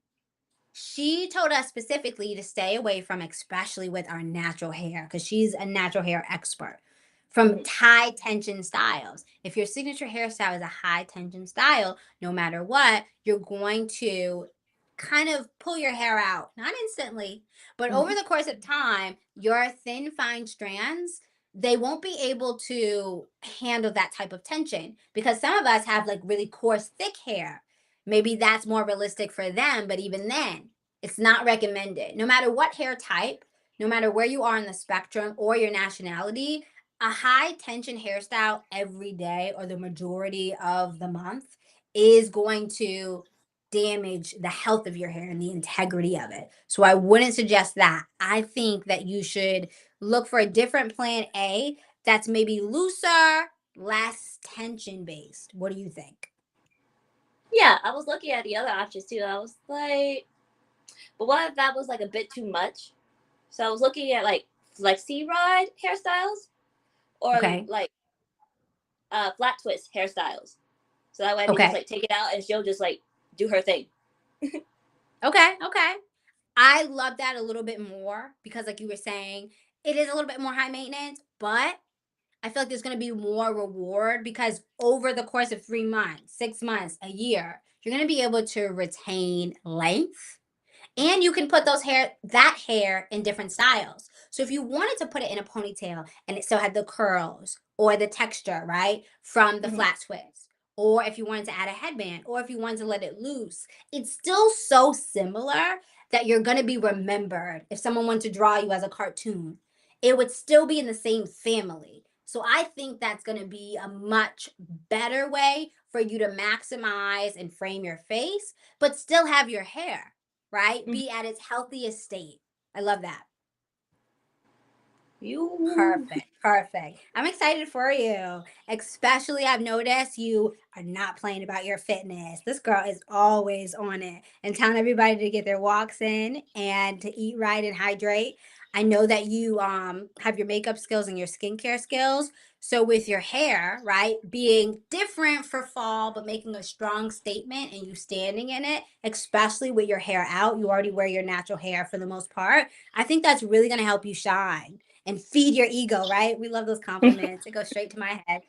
She told us specifically to stay away from, especially with our natural hair, because she's a natural hair expert, from Mm-hmm. high tension styles. If your signature hairstyle is a high tension style, no matter what, you're going to kind of pull your hair out, not instantly, but over Mm-hmm. the course of time, your thin, fine strands, they won't be able to handle that type of tension because some of us have like really coarse, thick hair. Maybe that's more realistic for them, but even then, it's not recommended. No matter what hair type, no matter where you are in the spectrum or your nationality, a high tension hairstyle every day or the majority of the month is going to damage the health of your hair and the integrity of it. So I wouldn't suggest that. I think that you should look for a different plan A that's maybe looser, less tension based. What do you think? Yeah, I was looking at the other options too. I was like, but what if that was like a bit too much? So I was looking at like C rod hairstyles or Okay. like flat twist hairstyles. So that way I can just Okay. like take it out and she'll just like do her thing. Okay. Okay. I love that a little bit more because, like you were saying, it is a little bit more high maintenance, but I feel like there's going to be more reward because over the course of 3 months, 6 months, a year, you're going to be able to retain length and you can put that hair in different styles. So if you wanted to put it in a ponytail and it still had the curls or the texture, right, from the Mm-hmm. flat twist, or if you wanted to add a headband, or if you wanted to let it loose, it's still so similar that you're going to be remembered. If someone wanted to draw you as a cartoon, it would still be in the same family. So I think that's going to be a much better way for you to maximize and frame your face, but still have your hair, right? Mm-hmm. Be at its healthiest state. I love that. You. Perfect. Perfect. I'm excited for you. Especially, I've noticed you are not playing about your fitness. This girl is always on it and telling everybody to get their walks in and to eat right and hydrate. I know that you have your makeup skills and your skincare skills. So with your hair, right, being different for fall, but making a strong statement and you standing in it, especially with your hair out, you already wear your natural hair for the most part. I think that's really going to help you shine and feed your ego, right? We love those compliments. It goes straight to my head.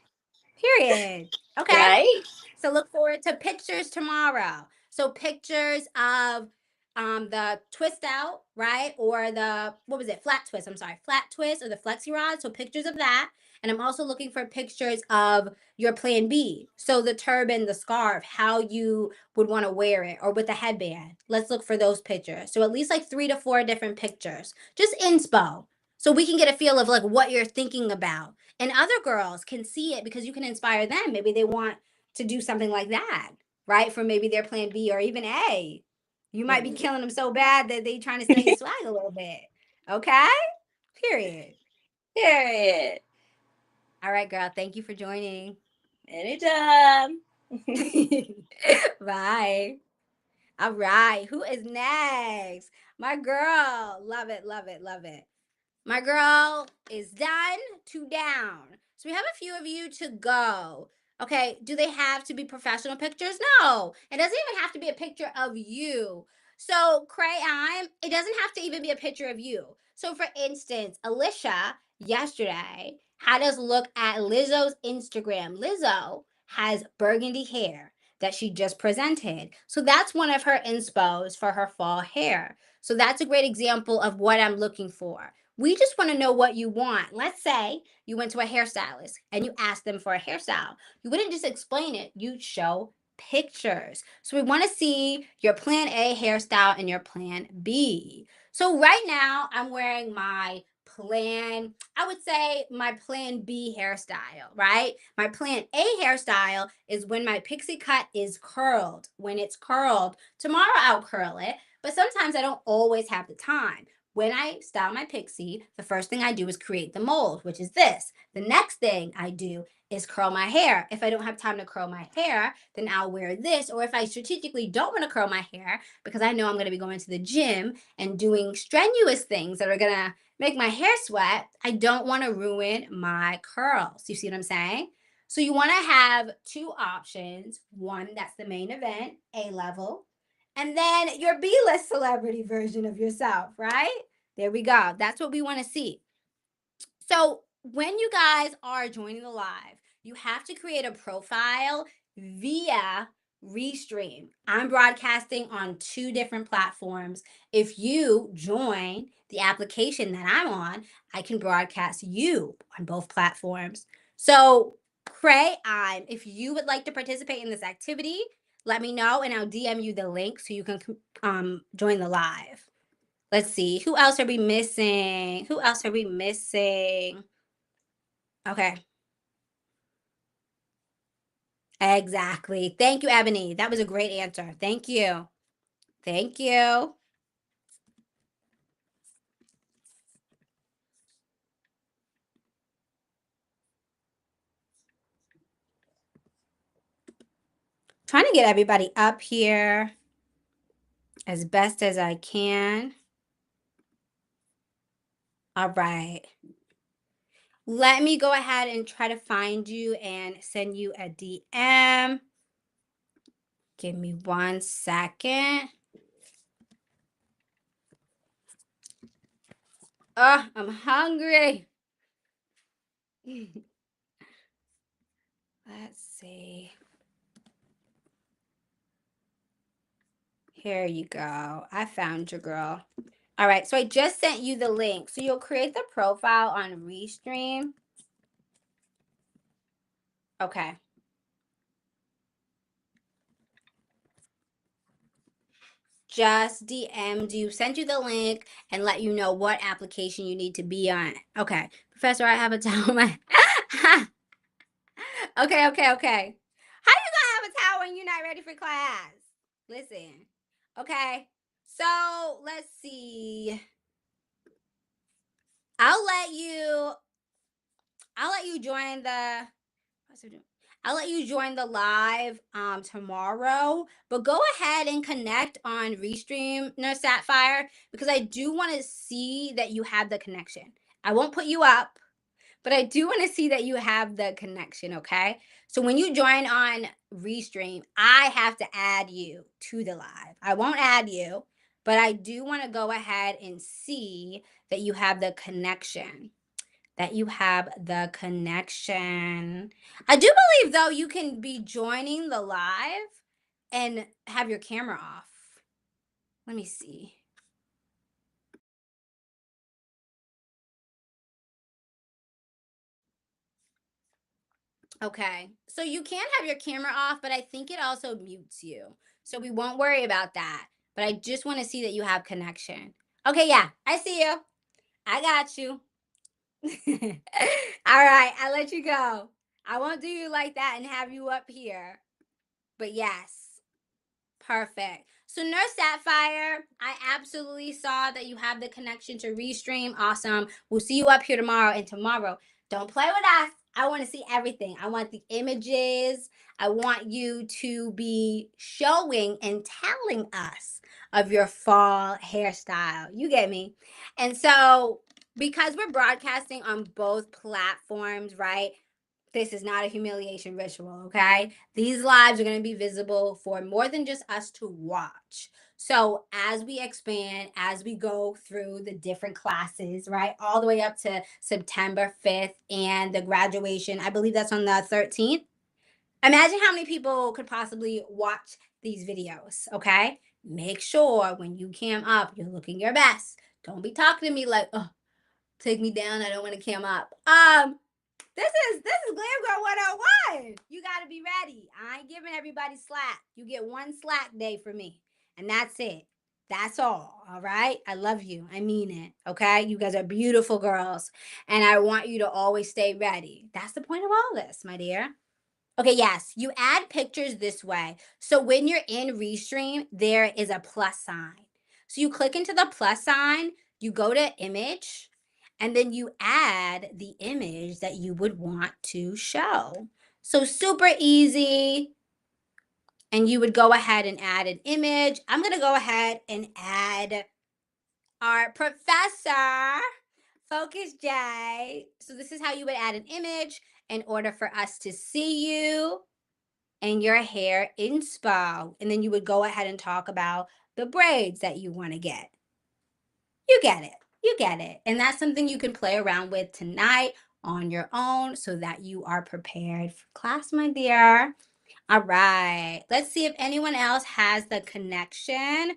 Period. Okay. Right? So look forward to pictures tomorrow. So pictures of the twist out, right? Or the what was it? Flat twist. I'm sorry, flat twist or the flexi rod. So pictures of that. And I'm also looking for pictures of your plan B. So the turban, the scarf, how you would want to wear it, or with the headband. Let's look for those pictures. So at least like 3 to 4 different pictures. Just inspo. So we can get a feel of like what you're thinking about. And other girls can see it because you can inspire them. Maybe they want to do something like that, right? For maybe their plan B or even A. You might be Mm. killing them so bad that they trying to steal your swag a little bit. Okay? Period. Period. All right, girl. Thank you for joining. Anytime. Bye. All right. Who is next? My girl. Love it, love it, love it. My girl is done to down. So we have a few of you to go. Okay, do they have to be professional pictures? No, it doesn't even have to be a picture of you. So, Crayon, it doesn't have to even be a picture of you. So, for instance, Alicia yesterday had us look at Lizzo's Instagram. Lizzo has burgundy hair that she just presented. So, that's one of her inspos for her fall hair. So, that's a great example of what I'm looking for. We just want to know what you want. Let's say you went to a hairstylist and you asked them for a hairstyle. You wouldn't just explain it, you'd show pictures. So we want to see your plan A hairstyle and your plan B. So right now I'm wearing my plan, I would say my plan B hairstyle, right? My plan A hairstyle is when my pixie cut is curled. When it's curled, tomorrow I'll curl it, but sometimes I don't always have the time. When I style my pixie, the first thing I do is create the mold, which is this. The next thing I do is curl my hair. If I don't have time to curl my hair, then I'll wear this. Or if I strategically don't want to curl my hair because I know I'm going to be going to the gym and doing strenuous things that are going to make my hair sweat, I don't want to ruin my curls. You see what I'm saying? So you want to have two options. One that's the main event, A level, and then your B list celebrity version of yourself, right? There we go. That's what we want to see. So when you guys are joining the live, you have to create a profile via Restream. I'm broadcasting on two different platforms. If you join the application that I'm on, I can broadcast you on both platforms. So pray if you would like to participate in this activity, let me know and I'll DM you the link so you can join the live. Let's see. Who else are we missing? Who else are we missing? Okay. Exactly. Thank you, Ebony. That was a great answer. Thank you. Thank you. Trying to get everybody up here as best as I can. All right. Let me go ahead and try to find you and send you a DM. Give me 1 second. Oh, I'm hungry. Let's see. Here you go. I found you, girl. All right, so I just sent you the link. So you'll create the profile on Restream. Okay. Just DM'd you, sent you the link, and let you know what application you need to be on. Okay. Professor, I have a towel. Okay, okay, okay. How you gonna have a towel when you're not ready for class? Listen. Okay. So let's see. I'll let you I'll let you join the I'll let you join the live tomorrow, but go ahead and connect on Restream, no Sapphire, because I do want to see that you have the connection. I won't put you up, but I do want to see that you have the connection, okay? So when you join on Restream, I have to add you to the live. I won't add you, but I do want to go ahead and see that you have the connection. That you have the connection. I do believe though you can be joining the live and have your camera off. Let me see. Okay. So you can have your camera off, but I think it also mutes you. So we won't worry about that. But I just want to see that you have connection. Okay, yeah. I see you. I got you. All right, I'll let you go. I won't do you like that and have you up here. But yes. Perfect. So Nurse Sapphire, I absolutely saw that you have the connection to Restream. Awesome. We'll see you up here tomorrow. And tomorrow, don't play with us. I want to see everything. I want the images. I want you to be showing and telling us of your fall hairstyle. You get me? And so, because we're broadcasting on both platforms, right? This is not a humiliation ritual, okay? These lives are going to be visible for more than just us to watch. So, as we expand, as we go through the different classes, right, all the way up to September 5th and the graduation, I believe that's on the 13th. Imagine how many people could possibly watch these videos, okay? Make sure when you cam up, you're looking your best. Don't be talking to me like, oh, take me down. I don't want to cam up. This is Glam Girl 101. You gotta be ready. I ain't giving everybody slack. You get one slack day for me. And that's it. That's all right? I love you. I mean it. Okay? You guys are beautiful girls. And I want you to always stay ready. That's the point of all this, my dear. Okay, yes, you add pictures this way. So when you're in Restream, there is a plus sign. So you click into the plus sign, you go to image, and then you add the image that you would want to show. So super easy. And you would go ahead and add an image. I'm going to go ahead and add our professor. Focus, Jay. So this is how you would add an image in order for us to see you and your hair inspo. And then you would go ahead and talk about the braids that you want to get. You get it. You get it. And that's something you can play around with tonight on your own so that you are prepared for class, my dear. All right. Let's see if anyone else has the connection.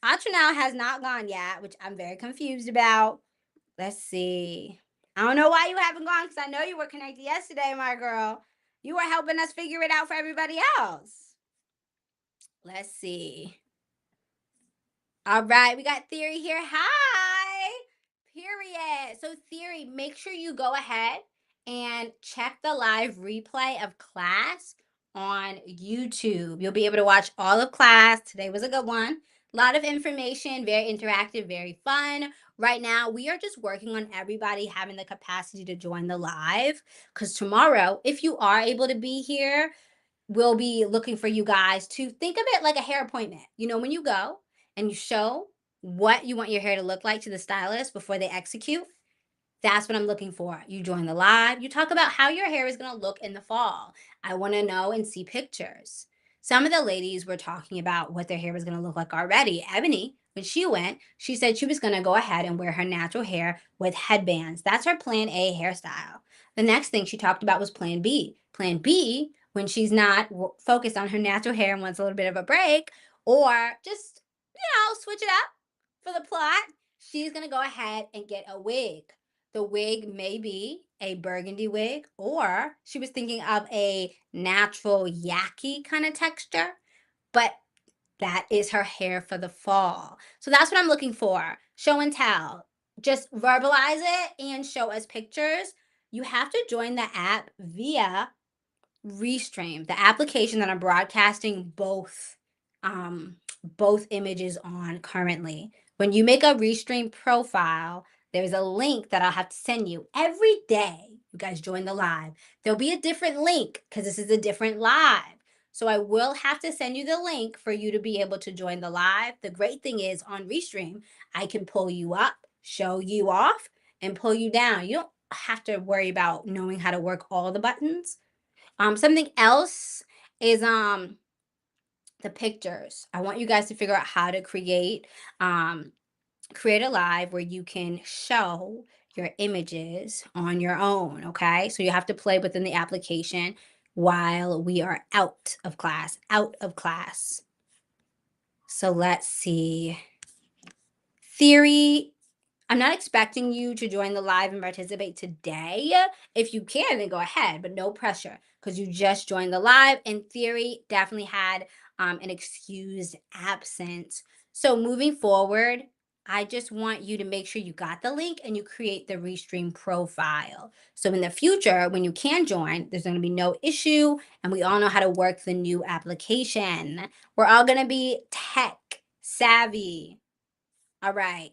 Atranel has not gone yet, which I'm very confused about. Let's see. I don't know why you haven't gone because I know you were connected yesterday, my girl. You were helping us figure it out for everybody else. Let's see. All right, we got Theory here. Hi. Period. So, Theory, make sure you go ahead and check the live replay of class on YouTube. You'll be able to watch all of class. Today was a good one. A lot of information, very interactive, very fun. Right now, we are just working on everybody having the capacity to join the live because tomorrow, if you are able to be here, we'll be looking for you guys to think of it like a hair appointment. You know, when you go and you show what you want your hair to look like to the stylist before they execute, that's what I'm looking for. You join the live, you talk about how your hair is going to look in the fall. I want to know and see pictures. Some of the ladies were talking about what their hair was going to look like already. Ebony, when she went, she said she was going to go ahead and wear her natural hair with headbands. That's her plan A hairstyle. The next thing she talked about was plan B. Plan B, when she's not focused on her natural hair and wants a little bit of a break, or just, switch it up for the plot, she's going to go ahead and get a wig. The wig may be a burgundy wig, or she was thinking of a natural yaki kind of texture, but that is her hair for the fall. So that's what I'm looking for. Show and tell. Just verbalize it and show us pictures. You have to join the app via Restream, the application that I'm broadcasting both images on currently. When you make a Restream profile, there's a link that I'll have to send you every day. You guys join the live. There'll be a different link because this is a different live. So I will have to send you the link for you to be able to join the live. The great thing is on Restream, I can pull you up, show you off, and pull you down. You don't have to worry about knowing how to work all the buttons. Something else is the pictures. I want you guys to figure out how to create a live where you can show your images on your own, okay? So you have to play within the application while we are out of class, So let's see. Theory, I'm not expecting you to join the live and participate today. If you can, then go ahead, but no pressure because you just joined the live. And Theory definitely had an excused absence. So moving forward, I just want you to make sure you got the link and you create the Restream profile. So in the future, when you can join, there's going to be no issue. And we all know how to work the new application. We're all going to be tech savvy. All right.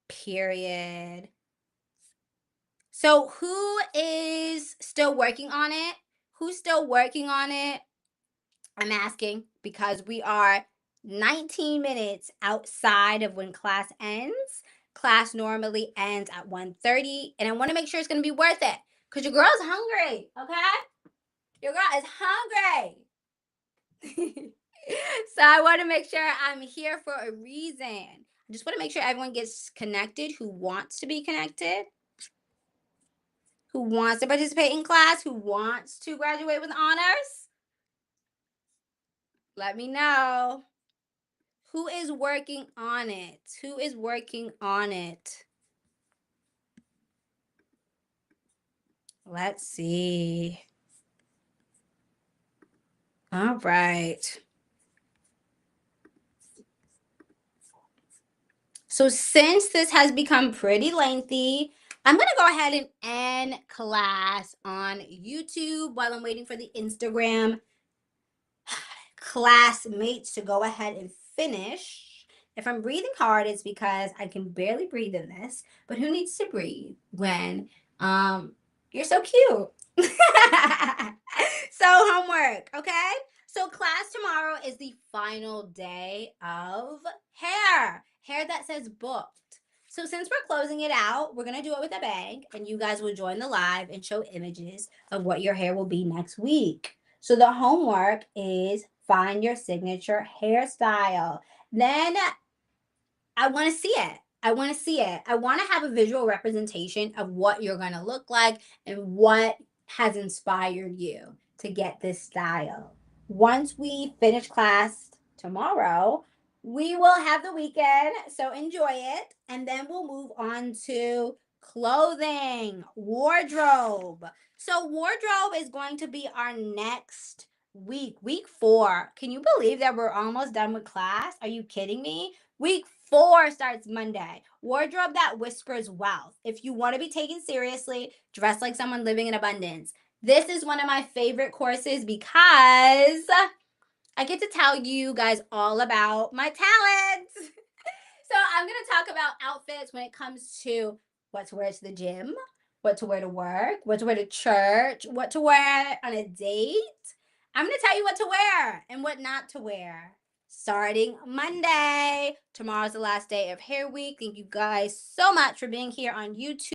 Period. So who is still working on it? Who's still working on it? I'm asking because we are 19 minutes outside of when class ends. Class normally ends at 1:30, and I want to make sure it's going to be worth it because your girl's hungry, okay? Your girl is hungry. So I want to make sure I'm here for a reason. I just want to make sure everyone gets connected who wants to be connected, who wants to participate in class, who wants to graduate with honors. Let me know. Who is working on it? Who is working on it? Let's see. All right. So since this has become pretty lengthy, I'm going to go ahead and end class on YouTube while I'm waiting for the Instagram classmates to go ahead and finish. If I'm breathing hard, it's because I can barely breathe in this. But who needs to breathe when you're so cute? So homework, okay? So class tomorrow is the final day of hair that says booked. So since we're closing it out, we're gonna do it with a bang, and you guys will join the live and show images of what your hair will be next week. So the homework is find your signature hairstyle. Then I want to see it. I want to see it. I want to have a visual representation of what you're going to look like and what has inspired you to get this style. Once we finish class tomorrow, we will have the weekend. So enjoy it. And then we'll move on to clothing, wardrobe. So, wardrobe is going to be our next week 4. Can you believe that we're almost done with class? Are you kidding me? Week 4 starts Monday. Wardrobe that whispers wealth. If you want to be taken seriously, dress like someone living in abundance. This is one of my favorite courses because I get to tell you guys all about my talents. So I'm going to talk about outfits when it comes to what to wear to the gym, what to wear to work, what to wear to church, what to wear on a date. I'm going to tell you what to wear and what not to wear. Starting Monday. Tomorrow's the last day of Hair Week. Thank you guys so much for being here on YouTube.